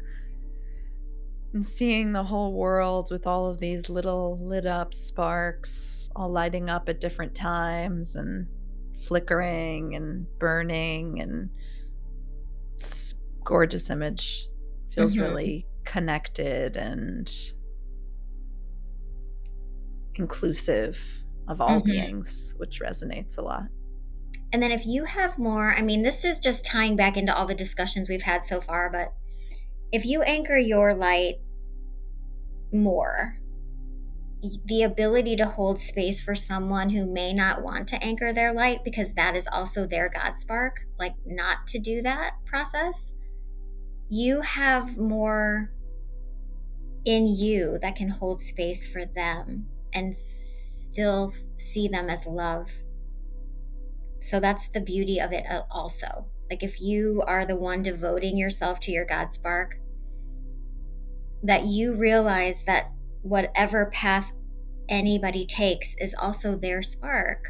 and seeing the whole world with all of these little lit up sparks all lighting up at different times and flickering and burning, and it's a gorgeous image. Feels really connected and inclusive of all beings, which resonates a lot. And then if you have more, I mean, this is just tying back into all the discussions we've had so far, but if you anchor your light more, the ability to hold space for someone who may not want to anchor their light because that is also their God spark, like not to do that process, you have more in you that can hold space for them and still see them as love. So that's the beauty of it also. Like if you are the one devoting yourself to your God spark, that you realize that whatever path anybody takes is also their spark.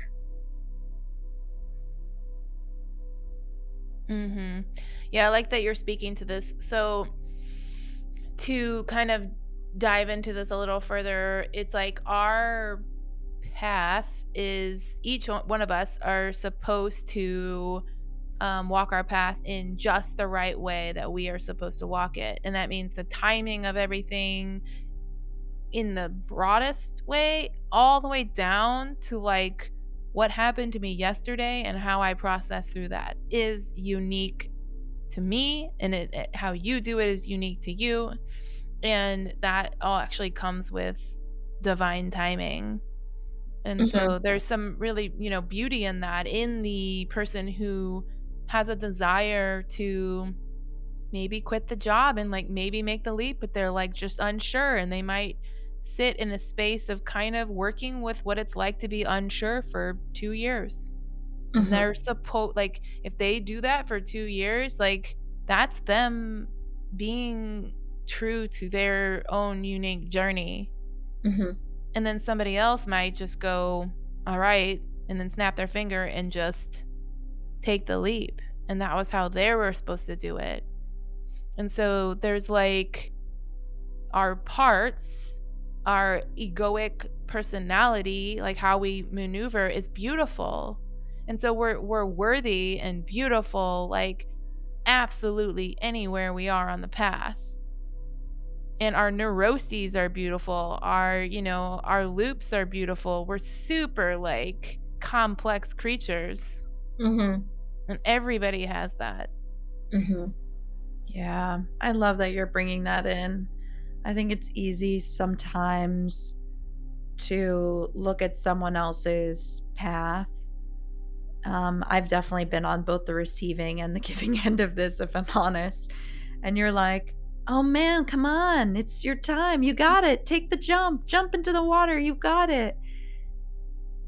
Mm-hmm. Yeah, I like that you're speaking to this. So to kind of dive into this a little further, it's like our path is, each one of us are supposed to walk our path in just the right way that we are supposed to walk it. And that means the timing of everything in the broadest way, all the way down to like what happened to me yesterday and how I process through that is unique to me, and how you do it is unique to you. And that all actually comes with divine timing. And so there's some really, beauty in that, in the person who has a desire to maybe quit the job and like maybe make the leap, but they're like just unsure, and they might sit in a space of kind of working with what it's like to be unsure for 2 years. And they're like, if they do that for 2 years, like that's them being true to their own unique journey. And then somebody else might just go, all right, and then snap their finger and just take the leap. And that was how they were supposed to do it. And so there's like our parts, our egoic personality, like how we maneuver is beautiful. And so we're worthy and beautiful, like absolutely anywhere we are on the path. And our neuroses are beautiful. Our loops are beautiful. We're super like complex creatures. And everybody has that. Yeah, I love that you're bringing that in. I think it's easy sometimes to look at someone else's path. I've definitely been on both the receiving and the giving end of this, if I'm honest. And you're like, oh man, come on, it's your time. You got it. Take the jump into the water. You've got it.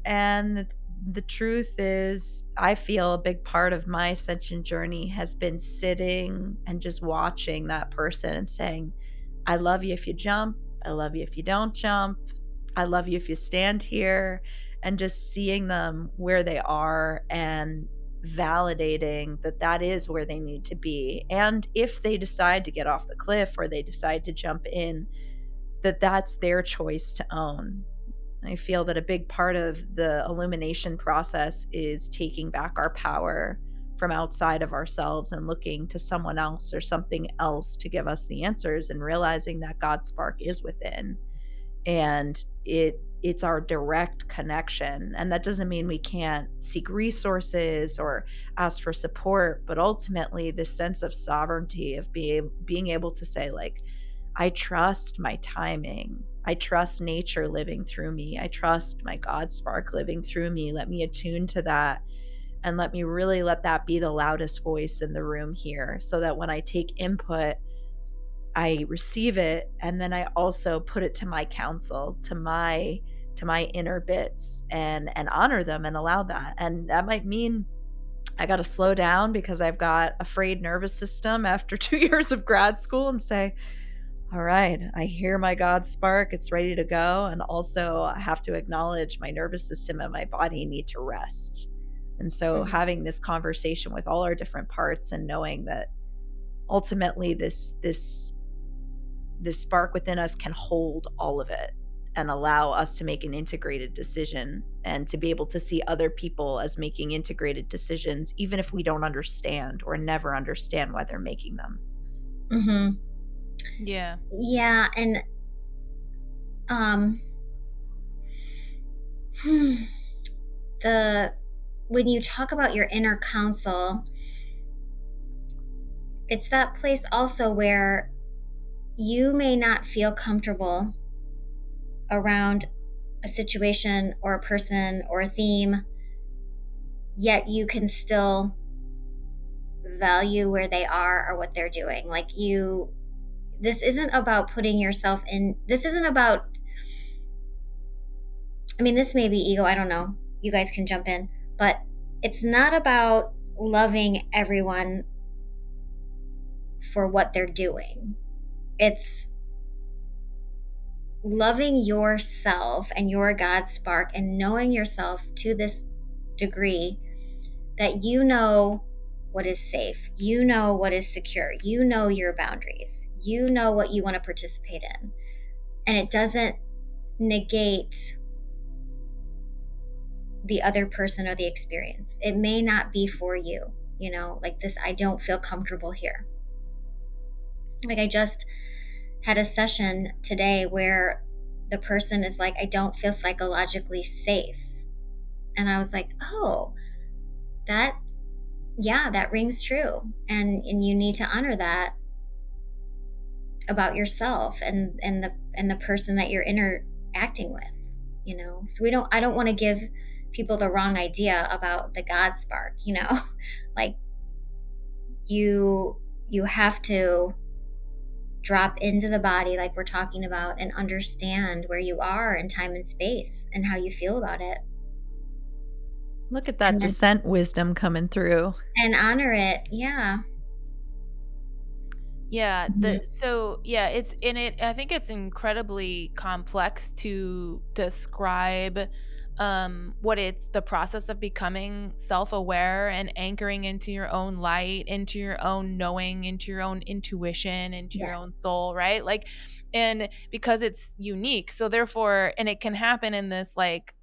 And the truth is, I feel a big part of my ascension journey has been sitting and just watching that person and saying, I love you if you jump. I love you if you don't jump. I love you if you stand here. And just seeing them where they are and validating that that is where they need to be. And if they decide to get off the cliff or they decide to jump in, that's their choice to own. I feel that a big part of the illumination process is taking back our power from outside of ourselves and looking to someone else or something else to give us the answers, and realizing that God's spark is within. And it's our direct connection. And that doesn't mean we can't seek resources or ask for support, but ultimately this sense of sovereignty of being able to say, like, I trust my timing. I trust nature living through me. I trust my God spark living through me. Let me attune to that, and let me really let that be the loudest voice in the room here, so that when I take input, I receive it, and then I also put it to my counsel, to my inner bits, and honor them and allow that. And that might mean I got to slow down because I've got a frayed nervous system after 2 years of grad school, and say, all right, I hear my God spark, it's ready to go. And also I have to acknowledge my nervous system and my body need to rest. And so having this conversation with all our different parts, and knowing that ultimately this spark within us can hold all of it and allow us to make an integrated decision, and to be able to see other people as making integrated decisions, even if we don't understand or never understand why they're making them. Yeah. And when you talk about your inner counsel, it's that place also where you may not feel comfortable around a situation or a person or a theme, yet you can still value where they are or what they're doing. Like this isn't about putting yourself in, this isn't about I mean, this may be ego, I don't know. You guys can jump in. But it's not about loving everyone for what they're doing. It's loving yourself and your God spark and knowing yourself to this degree that you know what is safe, you know what is secure, you know your boundaries, you know what you want to participate in. And it doesn't negate the other person or the experience. It may not be for you, like this, I don't feel comfortable here. Like I just had a session today where the person is like, I don't feel psychologically safe. And I was like, oh, that rings true. And you need to honor that about yourself and the person that you're interacting with, So I don't want to give people the wrong idea about the God spark, like you have to drop into the body like we're talking about and understand where you are in time and space and how you feel about it. Look at that descent wisdom coming through. And honor it. Yeah. Yeah. It's in it. I think it's incredibly complex to describe what it's the process of becoming self-aware and anchoring into your own light, into your own knowing, into your own intuition, into your own soul, right? Like, and because it's unique, so therefore, and it can happen in this like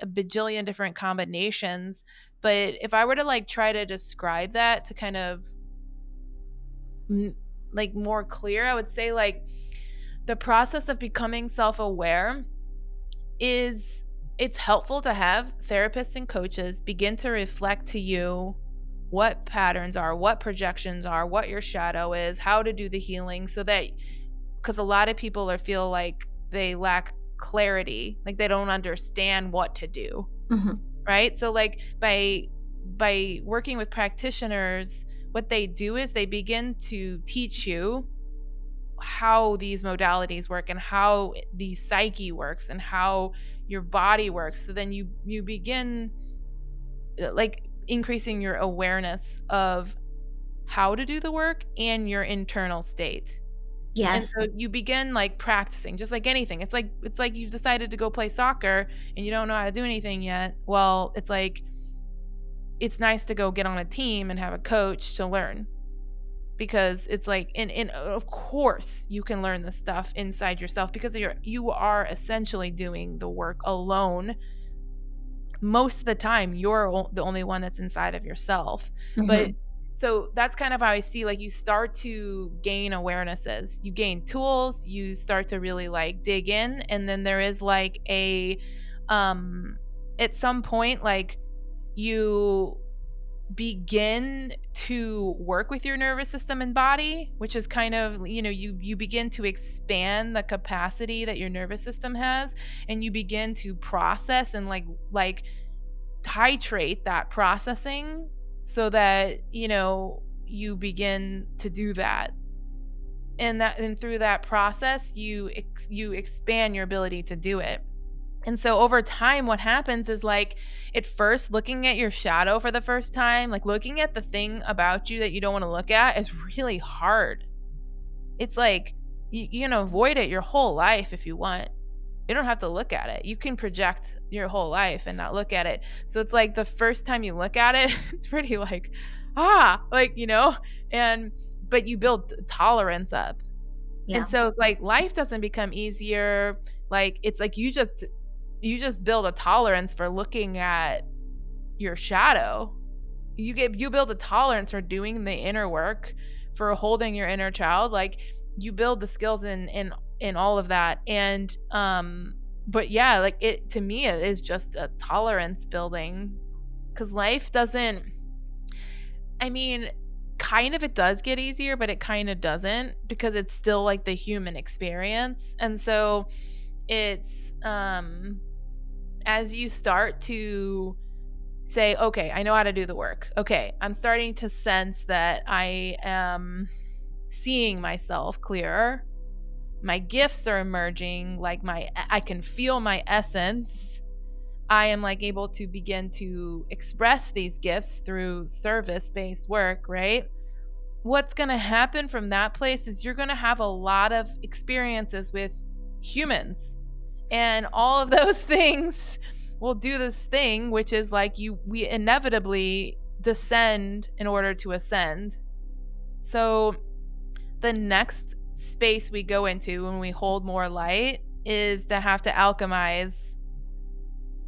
a bajillion different combinations. But if I were to like try to describe that to kind of like more clear, I would say like the process of becoming self-aware is, it's helpful to have therapists and coaches begin to reflect to you what patterns are, what projections are, what your shadow is, how to do the healing, so that, because a lot of people feel like they lack clarity, like they don't understand what to do. Mm-hmm. Right? So like by working with practitioners, what they do is they begin to teach you how these modalities work and how the psyche works and how your body works. So then you begin like increasing your awareness of how to do the work and your internal state. Yes. And so you begin like practicing, just like anything. It's like you've decided to go play soccer and you don't know how to do anything yet. Well, it's like, it's nice to go get on a team and have a coach to learn, because it's like, and of course you can learn this stuff inside yourself, because you are essentially doing the work alone. Most of the time, you're the only one that's inside of yourself. Mm-hmm. But so that's kind of how I see, like, you start to gain awarenesses, you gain tools, you start to really like dig in. And then there is like at some point, like you begin to work with your nervous system and body, which is kind of, you begin to expand the capacity that your nervous system has, and you begin to process and like titrate that processing, so that you begin to do that, and through that process you expand your ability to do it. And so over time, what happens is, like, at first, looking at your shadow for the first time, like looking at the thing about you that you don't want to look at, is really hard. It's like you can avoid it your whole life if you want. You don't have to look at it. You can project your whole life and not look at it. So it's like the first time you look at it, it's pretty like, but you build tolerance up. Yeah. And so it's like life doesn't become easier. Like, it's like you just build a tolerance for looking at your shadow. You build a tolerance for doing the inner work, for holding your inner child. Like, you build the skills in all of that. And but yeah, like, it, to me, it is just a tolerance building, because life doesn't, I mean, kind of, it does get easier, but it kind of doesn't, because it's still like the human experience. And so it's as you start to say, okay, I know how to do the work. Okay, I'm starting to sense that I am seeing myself clearer. My gifts are emerging, like I can feel my essence. I am like able to begin to express these gifts through service-based work, right? What's going to happen from that place is you're going to have a lot of experiences with humans, and all of those things will do this thing, which is like we inevitably descend in order to ascend. So the next space we go into when we hold more light is to have to alchemize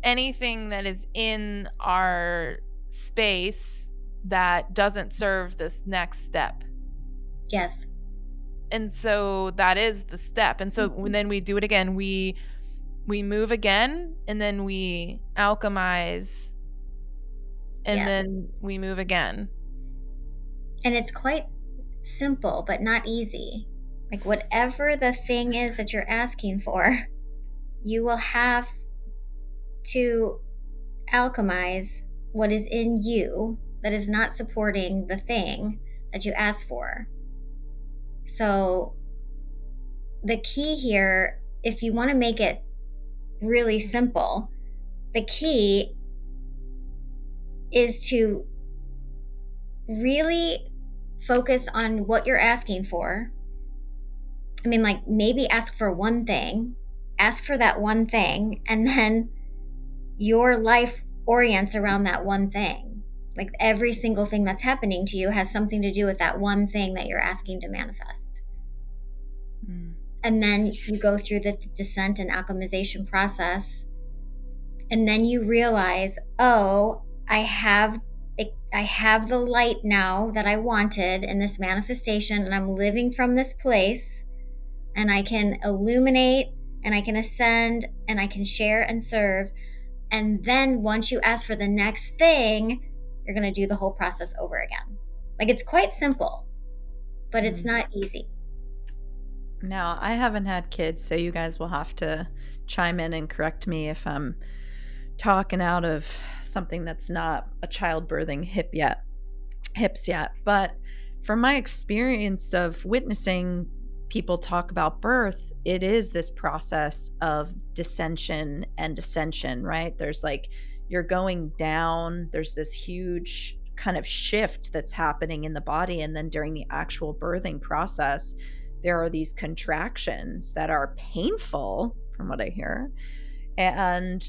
anything that is in our space that doesn't serve this next step. Yes. And so that is the step. And so when then we do it again, we move again, and then we alchemize, and then we move again. And it's quite simple, but not easy. Like whatever the thing is that you're asking for, you will have to alchemize what is in you that is not supporting the thing that you asked for. So the key here, if you want to make it really simple, the key is to really focus on what you're asking for. I mean, like maybe ask for one thing, ask for that one thing, and then your life orients around that one thing. Like every single thing that's happening to you has something to do with that one thing that you're asking to manifest. And then you go through the descent and alchemization process, and then you realize, oh, I have the light now that I wanted in this manifestation, and I'm living from this place, and I can illuminate, and I can ascend, and I can share and serve. And then once you ask for the next thing, you're going to do the whole process over again. Like it's quite simple, but it's not easy. Now, I haven't had kids, so you guys will have to chime in and correct me if I'm talking out of something that's not a childbirthing hips yet. But from my experience of witnessing people talk about birth, it is this process of dissension and ascension, right? There's like, you're going down, there's this huge kind of shift that's happening in the body. And then during the actual birthing process, there are these contractions that are painful, from what I hear, and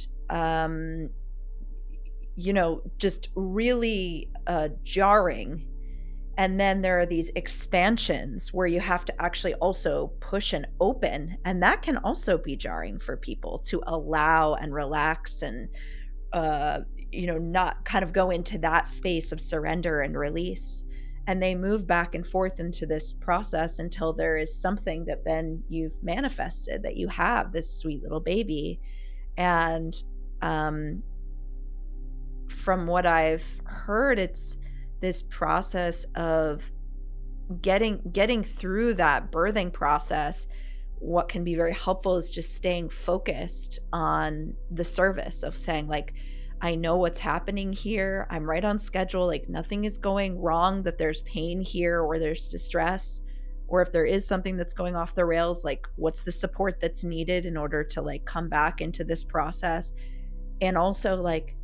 just really jarring. And then there are these expansions where you have to actually also push and open, and that can also be jarring for people to allow and relax and not kind of go into that space of surrender and release. And they move back and forth into this process until there is something that then you've manifested, that you have this sweet little baby. And from what I've heard, it's this process of getting through that birthing process. What can be very helpful is just staying focused on the service of saying, like, I know what's happening here. I'm right on schedule. Like nothing is going wrong, that there's pain here or there's distress. Or if there is something that's going off the rails, like what's the support that's needed in order to like come back into this process. And also like,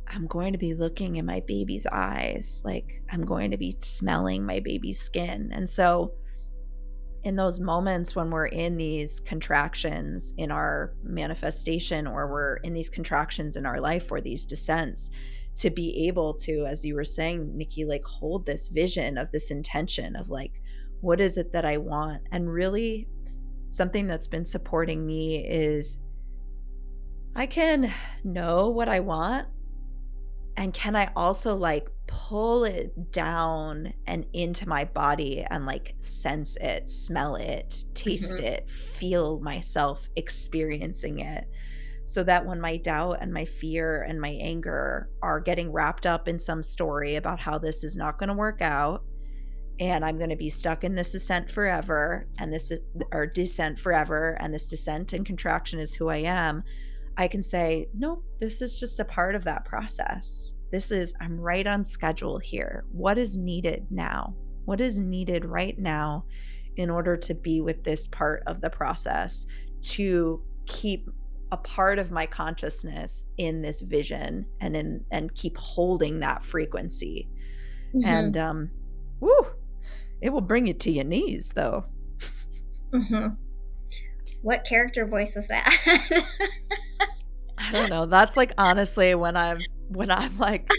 I'm going to be looking in my baby's eyes. Like I'm going to be smelling my baby's skin. And so in those moments when we're in these contractions in our manifestation, or we're in these contractions in our life, or these descents, to be able to, as you were saying, Nikki, like hold this vision of this intention of like, what is it that I want? And really something that's been supporting me is I can know what I want, and can I also like pull it down and into my body and like sense it, smell it, taste it, feel myself experiencing it, so that when my doubt and my fear and my anger are getting wrapped up in some story about how this is not going to work out and I'm going to be stuck in this ascent forever, and this is, or descent forever, and this descent and contraction is who I am, I can say, no, this is just a part of that process. I'm right on schedule here. What is needed now? What is needed right now in order to be with this part of the process, to keep a part of my consciousness in this vision and keep holding that frequency. Mm-hmm. And woo, it will bring you to your knees though. Mm-hmm. What character voice was that? I don't know. That's like, honestly, when I'm like,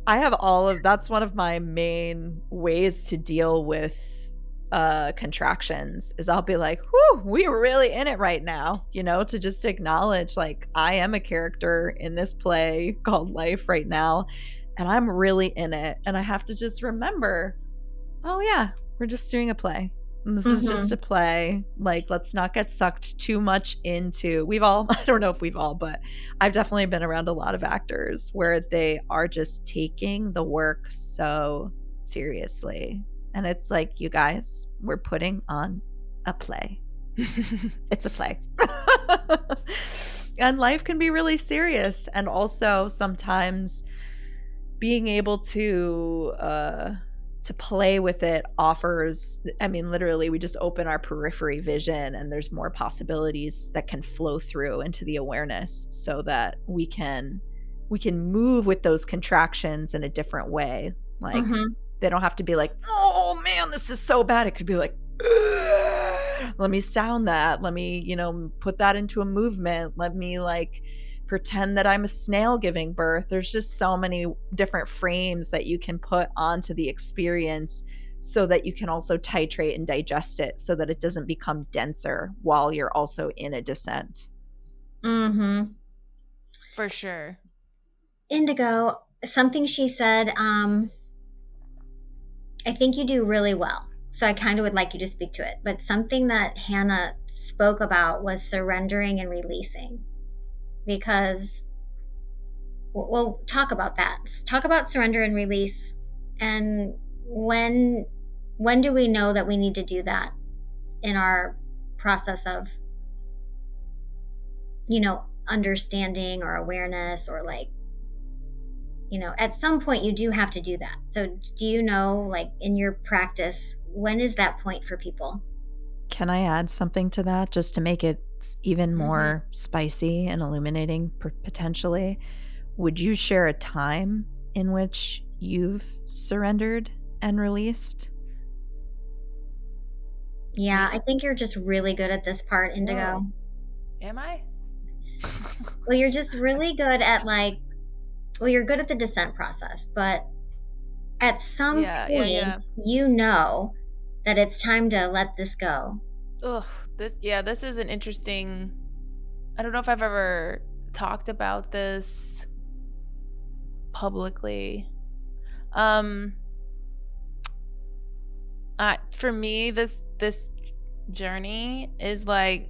I have that's one of my main ways to deal with contractions is I'll be like, whoo, we're really in it right now, to just acknowledge like I am a character in this play called life right now, and I'm really in it, and I have to just remember, oh yeah, we're just doing a play. And this is just a play. Like, let's not get sucked too much into, I don't know if we've all, but I've definitely been around a lot of actors where they are just taking the work so seriously. And it's like, you guys, we're putting on a play. It's a play. And life can be really serious. And also sometimes being able to play with it offers, literally we just open our periphery vision and there's more possibilities that can flow through into the awareness so that we can move with those contractions in a different way. Like, they don't have to be like, oh man, this is so bad. It could be like, let me sound that. Let me, put that into a movement. Let me like pretend that I'm a snail giving birth. There's just so many different frames that you can put onto the experience so that you can also titrate and digest it so that it doesn't become denser while you're also in a descent. Mm-hmm. For sure. Indigo, something she said, I think you do really well. So I kind of would like you to speak to it. But something that Hannah spoke about was surrendering and releasing. Because, well, talk about that. Talk about surrender and release. And when do we know that we need to do that in our process of, understanding or awareness, or like, at some point you do have to do that. So do you know, like in your practice, when is that point for people? Can I add something to that just to make it even more spicy and illuminating potentially? Would you share a time in which you've surrendered and released? Yeah, I think you're just really good at this part, Indigo. Whoa. Am I? Well, you're just really good at you're good at the descent process, but at some point, you know that it's time to let this go. Ugh, this is an interesting, I don't know if I've ever talked about this publicly. For me, this journey is like,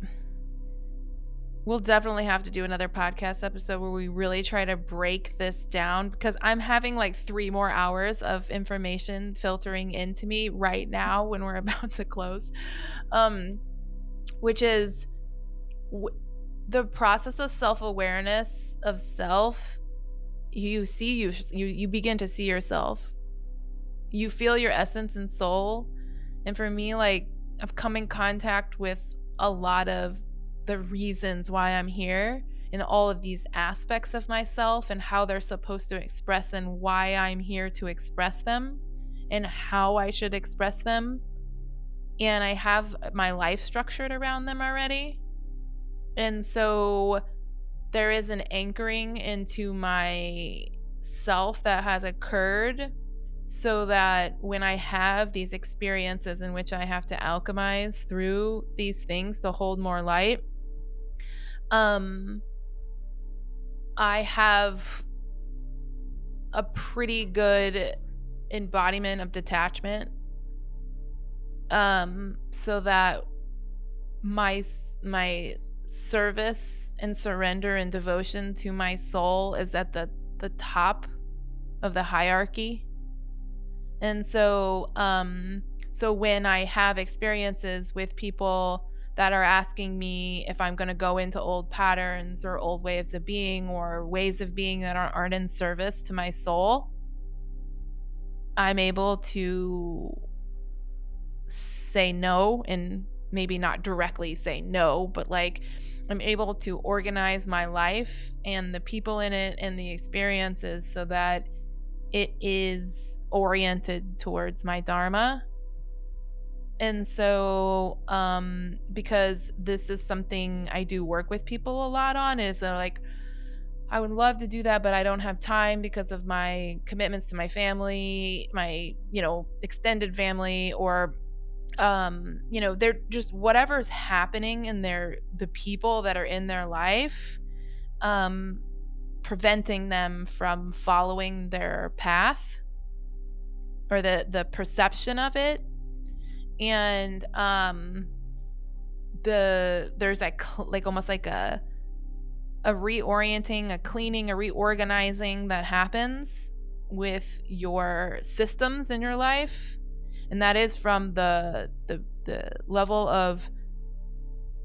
we'll definitely have to do another podcast episode where we really try to break this down, because I'm having like 3 more hours of information filtering into me right now when we're about to close, which is the process of self-awareness of self. You begin to see yourself. You feel your essence and soul. And for me, like, I've come in contact with a lot of the reasons why I'm here in all of these aspects of myself and how they're supposed to express and why I'm here to express them and how I should express them. And I have my life structured around them already. And so there is an anchoring into my self that has occurred, so that when I have these experiences in which I have to alchemize through these things to hold more light, I have a pretty good embodiment of detachment, so that my service and surrender and devotion to my soul is at the top of the hierarchy. And so when I have experiences with people that are asking me if I'm going to go into old patterns or old ways of being or ways of being that aren't in service to my soul, I'm able to say no and maybe not directly say no, but like I'm able to organize my life and the people in it and the experiences so that it is oriented towards my dharma. And so because this is something I do work with people a lot on, is like I would love to do that, but I don't have time because of my commitments to my family, my, extended family, or they're just whatever's happening in the people that are in their life, preventing them from following their path or the perception of it. And there's like almost like a reorienting, a cleaning, a reorganizing that happens with your systems in your life. And that is from the level of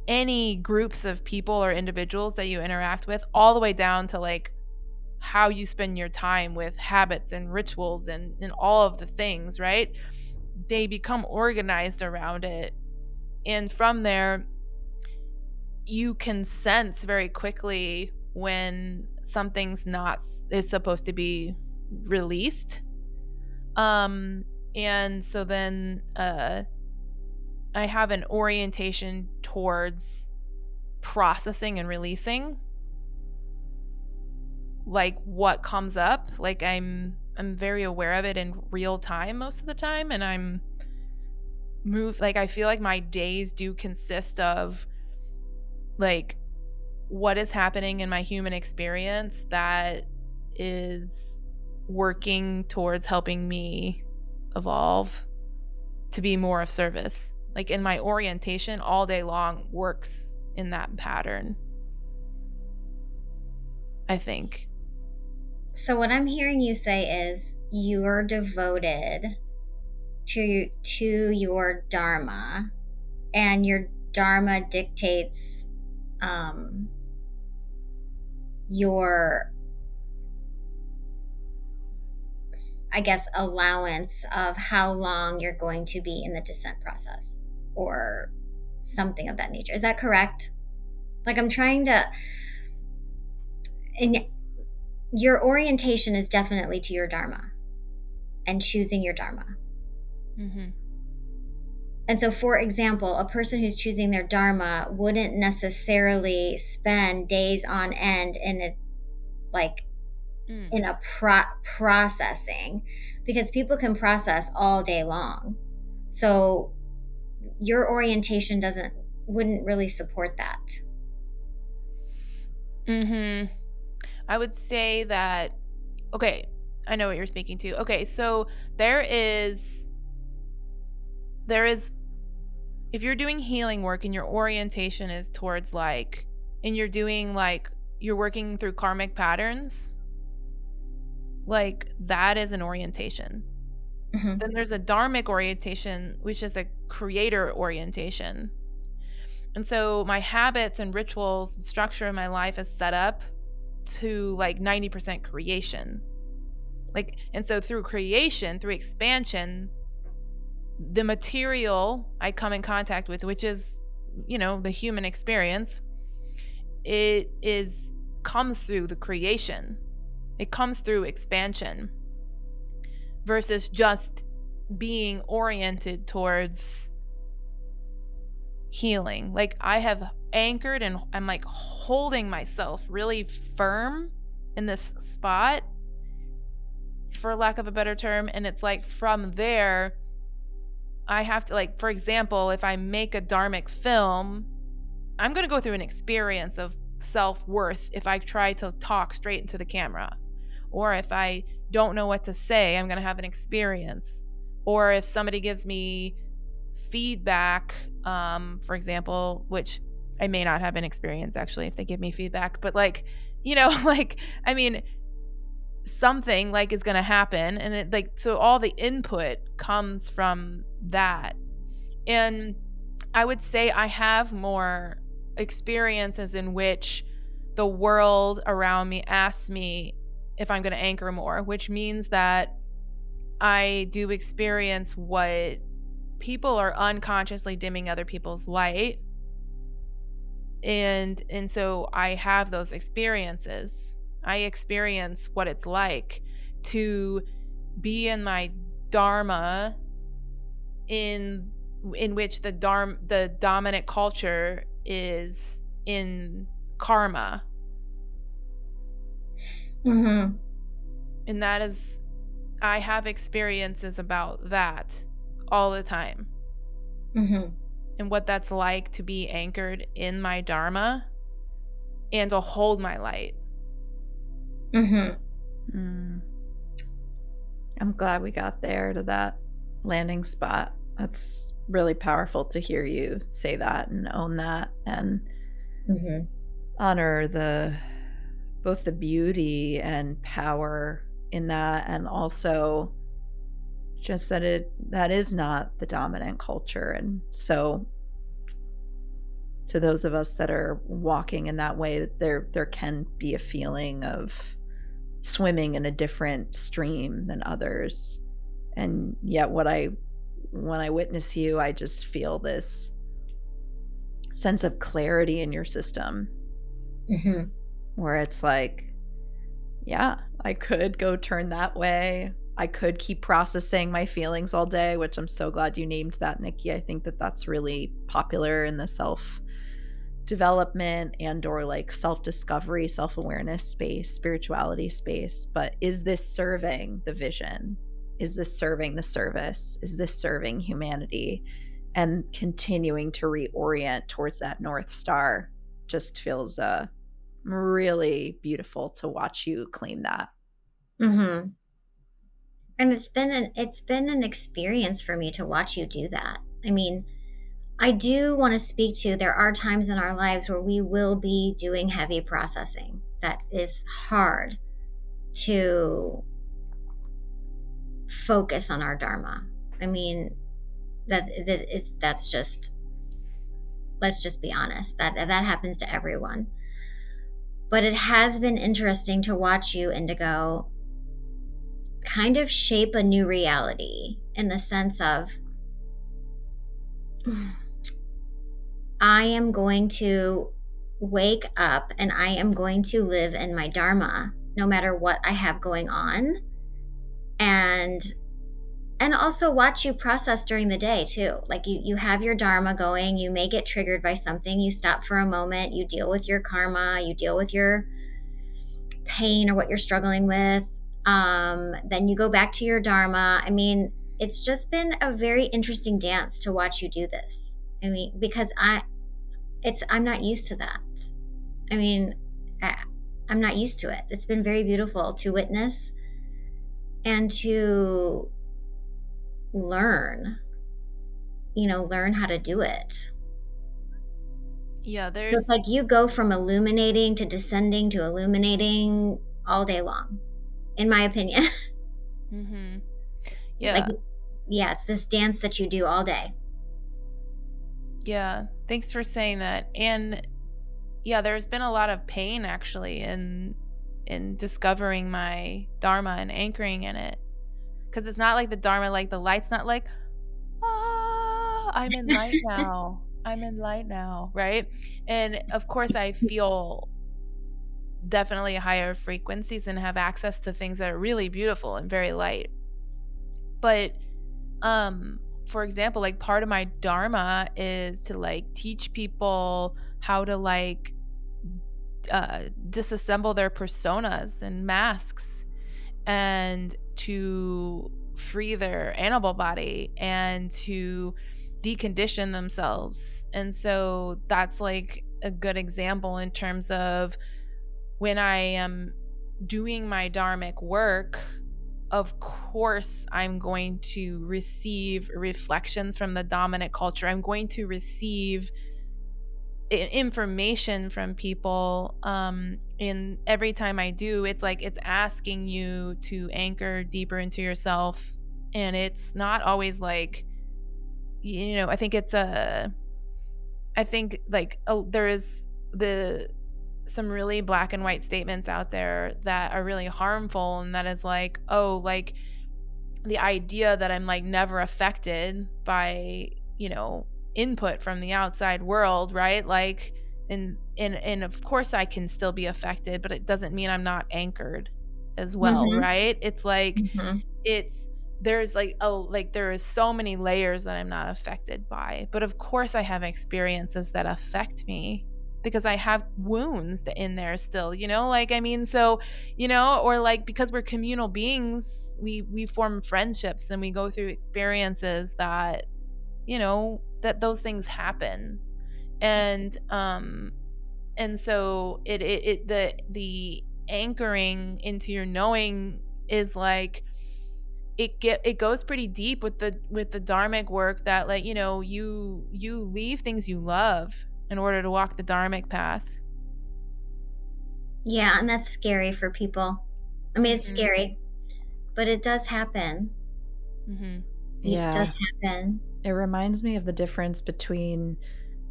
any groups of people or individuals that you interact with, all the way down to like how you spend your time with habits and rituals and all of the things, right? They become organized around it. And from there, you can sense very quickly when something's is supposed to be released. And so then I have an orientation towards processing and releasing like what comes up. Like I'm very aware of it in real time most of the time, and I feel like my days do consist of like what is happening in my human experience that is working towards helping me evolve to be more of service. Like in my orientation all day long works in that pattern, I think. So what I'm hearing you say is you're devoted to your dharma, and your dharma dictates your, I guess, allowance of how long you're going to be in the descent process or something of that nature. Is that correct? Like I'm trying to, and your orientation is definitely to your dharma and choosing your dharma. Mm-hmm. And so, for example, a person who's choosing their dharma wouldn't necessarily spend days on end in a processing, because people can process all day long. So your orientation wouldn't really support that. Mm-hmm. I would say that, okay, I know what you're speaking to. Okay, so there is, if you're doing healing work and your orientation is towards like, and you're doing like, you're working through karmic patterns, like that is an orientation. Mm-hmm. Then there's a dharmic orientation, which is a creator orientation. And so my habits and rituals and structure in my life is set up to like 90% creation. Like, and so through creation, through expansion, the material I come in contact with, which is, the human experience, comes through the creation. It comes through expansion versus just being oriented towards healing. Like I have anchored and I'm like holding myself really firm in this spot, for lack of a better term. And it's like from there, I have to, like, for example, if I make a dharmic film, I'm going to go through an experience of self-worth if I try to talk straight into the camera. Or if I don't know what to say, I'm going to have an experience. Or if somebody gives me feedback, for example, which I may not have an experience actually if they give me feedback, but like, something like is going to happen. And it like, so all the input comes from that. And I would say I have more experiences in which the world around me asks me if I'm going to anchor more, which means that I do experience what people are unconsciously dimming other people's light. And so I have those experiences. I experience what it's like to be in my dharma, in which the dominant culture is in karma. Mm-hmm. And that is, I have experiences about that all the time. Mm-hmm. And what that's like to be anchored in my dharma and to hold my light. Mm-hmm. I'm glad we got there to that landing spot. That's really powerful to hear you say that and own that, and honor both the beauty and power in that, and also just that is not the dominant culture. And so to those of us that are walking in that way, there can be a feeling of swimming in a different stream than others. And yet when I witness you, I just feel this sense of clarity in your system, where it's like, yeah, I could go turn that way. I could keep processing my feelings all day, which I'm so glad you named that, Nikki. I think that that's really popular in the self-development and or like self-discovery, self-awareness space, spirituality space. But is this serving the vision? Is this serving the service? Is this serving humanity? And continuing to reorient towards that North Star just feels really beautiful to watch you claim that. And it's been an experience for me to watch you do that. I mean, I do want to speak to, there are times in our lives where we will be doing heavy processing that is hard to focus on our dharma. I mean, that's just, let's just be honest, that happens to everyone. But it has been interesting to watch you, Indigo, kind of shape a new reality, in the sense of, I am going to wake up and I am going to live in my dharma no matter what I have going on. And also watch you process during the day too. Like you have your dharma going, you may get triggered by something, you stop for a moment, you deal with your karma, you deal with your pain or what you're struggling with. Then you go back to your dharma. I mean, it's just been a very interesting dance to watch you do this. I mean, because I'm not used to that. I mean, I'm not used to it. It's been very beautiful to witness and to learn how to do it. Yeah, So it's like you go from illuminating to descending to illuminating all day long, in my opinion. Yeah. It's this dance that you do all day. Yeah, thanks for saying that. And yeah, there's been a lot of pain actually in discovering my dharma and anchoring in it, because it's not like the dharma, like the light's not like, I'm in light now. I'm in light now, right? And of course I feel definitely higher frequencies and have access to things that are really beautiful and very light. But for example, like part of my dharma is to like teach people how to like disassemble their personas and masks, and to free their animal body and to decondition themselves. And so that's like a good example in terms of when I am doing my dharmic work. Of course, I'm going to receive reflections from the dominant culture. I'm going to receive information from people. And every time I do, it's like it's asking you to anchor deeper into yourself. And it's not always like, I think there is some really black and white statements out there that are really harmful, and that is like, the idea that I'm like never affected by, you know, input from the outside world, right? Like, and of course I can still be affected, but it doesn't mean I'm not anchored as well, Mm-hmm. right? It's like, Mm-hmm. there's like, there is so many layers that I'm not affected by. But of course I have experiences that affect me because I have wounds in there still, you know, like, I mean, so, you know, or like, because we're communal beings, we form friendships and we go through experiences that, you know, that those things happen. And so the anchoring into your knowing is like, it goes pretty deep with the dharmic work, that, like, you know, you leave things you love in order to walk the dharmic path. Yeah, and that's scary for people. I mean, it's Mhm. scary, but it does happen. Mm-hmm. Yeah. It does happen. It reminds me of the difference between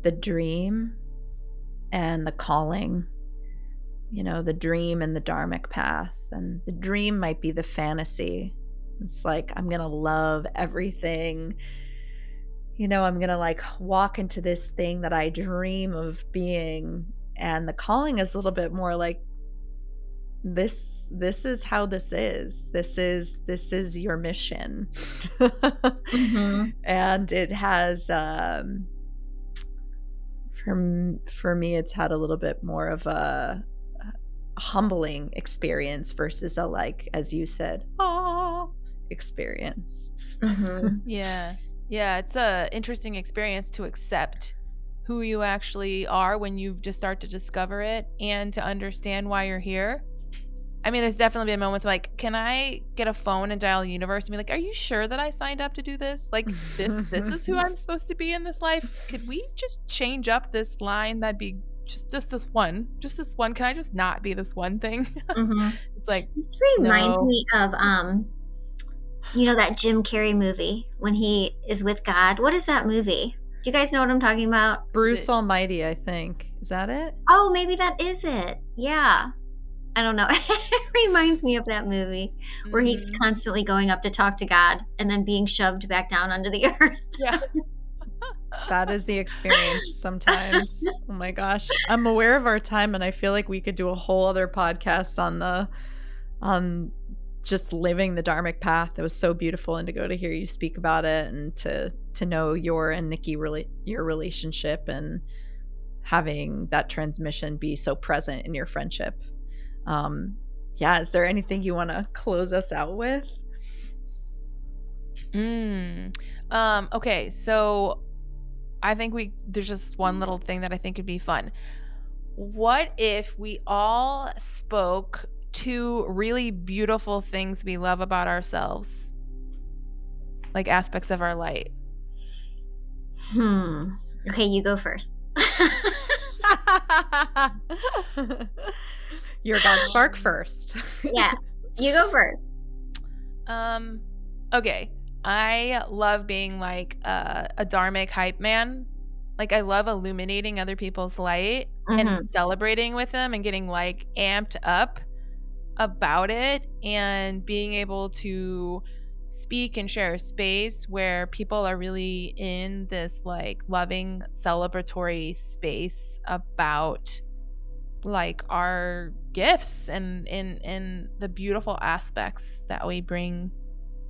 the dream and the calling. You know, the dream and the dharmic path. And the dream might be the fantasy. It's like, I'm going to love everything. You know, I'm going to like walk into this thing that I dream of being. And the calling is a little bit more like, this is how this is. This is your mission. Mm-hmm. And it has for me, it's had a little bit more of a humbling experience versus a, like, as you said, experience. Mm-hmm. Yeah, it's a interesting experience to accept who you actually are when you just start to discover it, and to understand why you're here. I mean, there's definitely been moments like, can I get a phone and dial the universe and be like, are you sure that I signed up to do this? Like, this is who I'm supposed to be in this life? Could we just change up this line? That'd be just this one. Can I just not be this one thing? Mm-hmm. It's like, This reminds me of you know, that Jim Carrey movie when he is with God. What is that movie? Do you guys know what I'm talking about? Bruce Almighty, I think. Is that it? Oh, maybe that is it. Yeah. I don't know. It reminds me of that movie where he's constantly going up to talk to God and then being shoved back down under the earth. Yeah. That is the experience sometimes. Oh my gosh. I'm aware of our time, and I feel like we could do a whole other podcast on just living the dharmic path. It was so beautiful, Indigo, to hear you speak about it, and to know your and Nikki your relationship, and having that transmission be so present in your friendship. Yeah, is there anything you want to close us out with? Okay, so I think there's just one little thing that I think would be fun. What if we all spoke 2 really beautiful things we love about ourselves? Like aspects of our light. Okay, you go first. Your God spark first. Yeah, you go first. Okay. I love being like a dharmic hype man. Like, I love illuminating other people's light and celebrating with them and getting like amped up about it, and being able to speak and share a space where people are really in this like loving celebratory space about like our gifts and the beautiful aspects that we bring.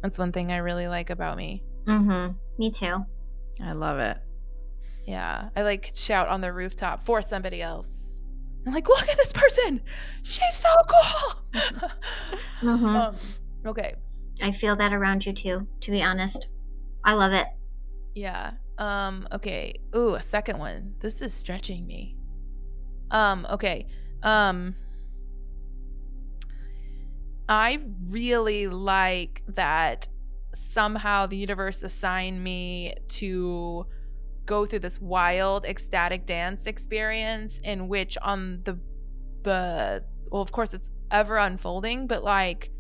That's one thing I really like about me. Me too. I love it. Yeah, I like shout on the rooftop for somebody else. I'm like, look at this person, she's so cool. Okay, I feel that around you too, to be honest. I love it. Yeah. Okay. Ooh, a second one. This is stretching me. Okay. I really like that somehow the universe assigned me to go through this wild ecstatic dance experience, in which on the well, of course it's ever unfolding, but like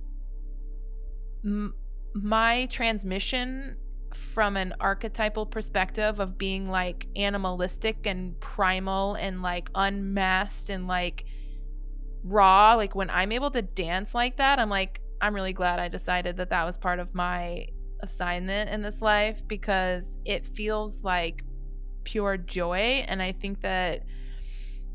my transmission from an archetypal perspective of being like animalistic and primal and like unmasked and like raw, like when I'm able to dance like that, I'm like, I'm really glad I decided that that was part of my assignment in this life, because it feels like pure joy. And I think that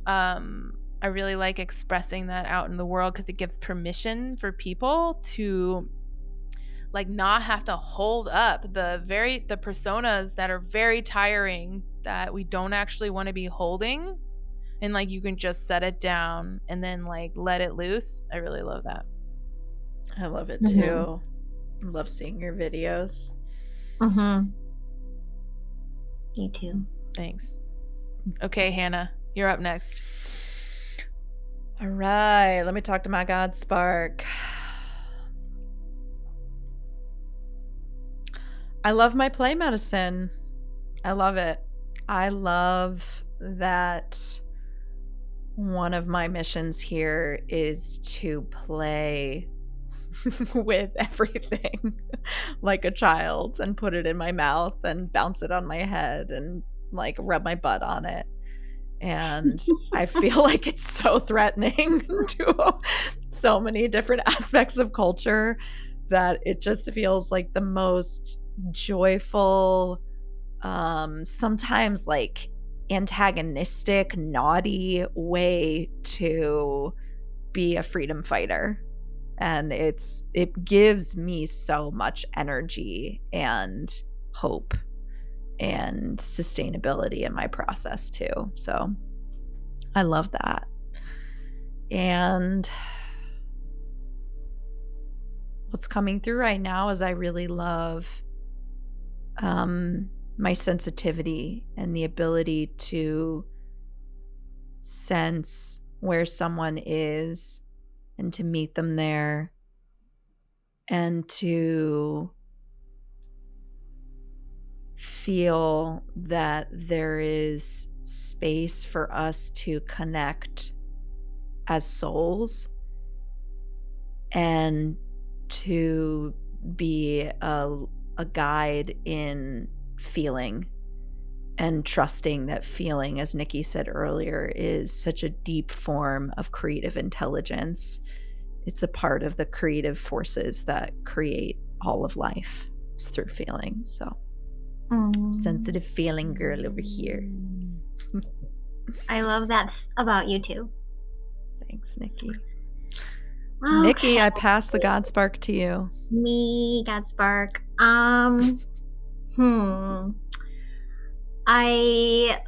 I really like expressing that out in the world, because it gives permission for people to like not have to hold up the personas that are very tiring, that we don't actually want to be holding, and like you can just set it down and then like let it loose. I really love that. I love it too. I love seeing your videos. Me too. Thanks. Okay, Hannah, you're up next. All right, let me talk to my God Spark. I love my play medicine. I love it. I love that one of my missions here is to play with everything like a child and put it in my mouth and bounce it on my head and like rub my butt on it. And I feel like it's so threatening to so many different aspects of culture that it just feels like the most joyful, sometimes like antagonistic, naughty way to be a freedom fighter. And it gives me so much energy and hope and sustainability in my process too. So I love that. And what's coming through right now is I really love my sensitivity and the ability to sense where someone is and to meet them there and to feel that there is space for us to connect as souls and to be a guide in feeling and trusting that feeling, as Nikki said earlier, is such a deep form of creative intelligence. It's a part of the creative forces that create all of life. It's through feeling. So sensitive feeling girl over here. I love that about you too. Thanks, Nikki. Okay. Nikki, I pass the God Spark to you. Me, God Spark. I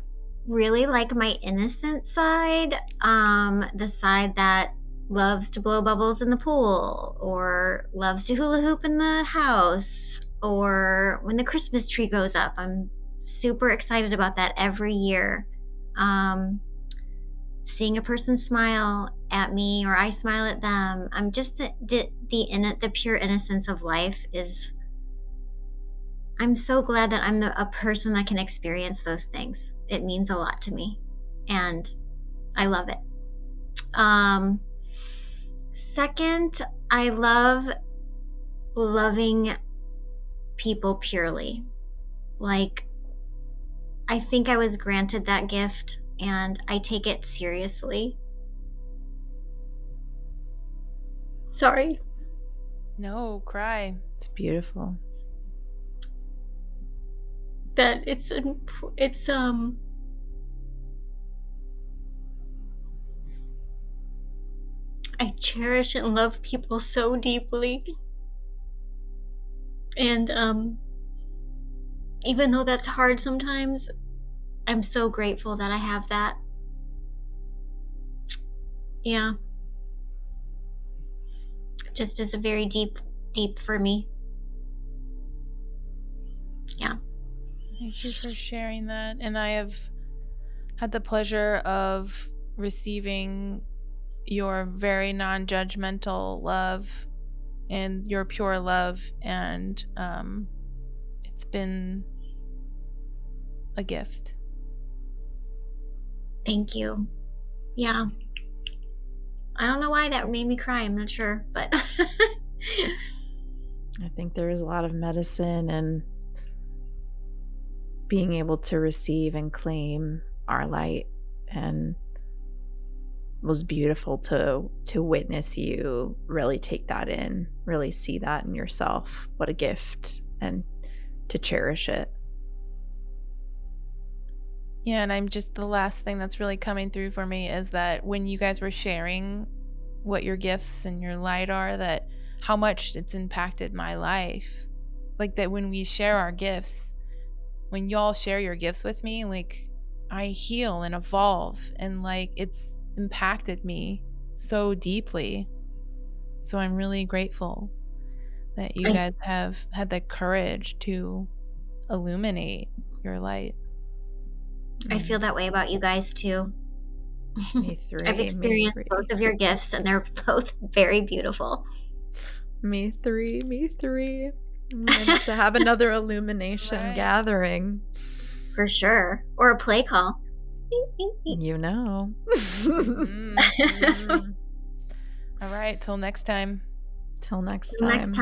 really like my innocent side. The side that loves to blow bubbles in the pool, or loves to hula hoop in the house, or when the Christmas tree goes up. I'm super excited about that every year. Seeing a person smile at me or I smile at them. I'm just the pure innocence of life is. I'm so glad that I'm a person that can experience those things. It means a lot to me, and I love it. Second, I love loving people purely. Like, I think I was granted that gift, and I take it seriously. Sorry. No, cry. It's beautiful. That I cherish and love people so deeply, and even though that's hard sometimes, I'm so grateful that I have that. Yeah, just is a very deep for me. Yeah. Thank you for sharing that. And I have had the pleasure of receiving your very non-judgmental love and your pure love, and it's been a gift. Thank you. Yeah. I don't know why that made me cry. I'm not sure, but I think there is a lot of medicine and being able to receive and claim our light and was beautiful to witness you really take that in, really see that in yourself. What a gift, and to cherish it. Yeah, and I'm just, the last thing that's really coming through for me is that when you guys were sharing what your gifts and your light are, that how much it's impacted my life. Like that when we share our gifts, when y'all share your gifts with me, like I heal and evolve, and like it's impacted me so deeply. So I'm really grateful that you guys have had the courage to illuminate your light. I feel that way about you guys too. Me three. I've experienced both of your gifts, and they're both very beautiful. Me three. We need to have another illumination gathering. For sure. Or a play call. You know. All right, till next time. Till next time.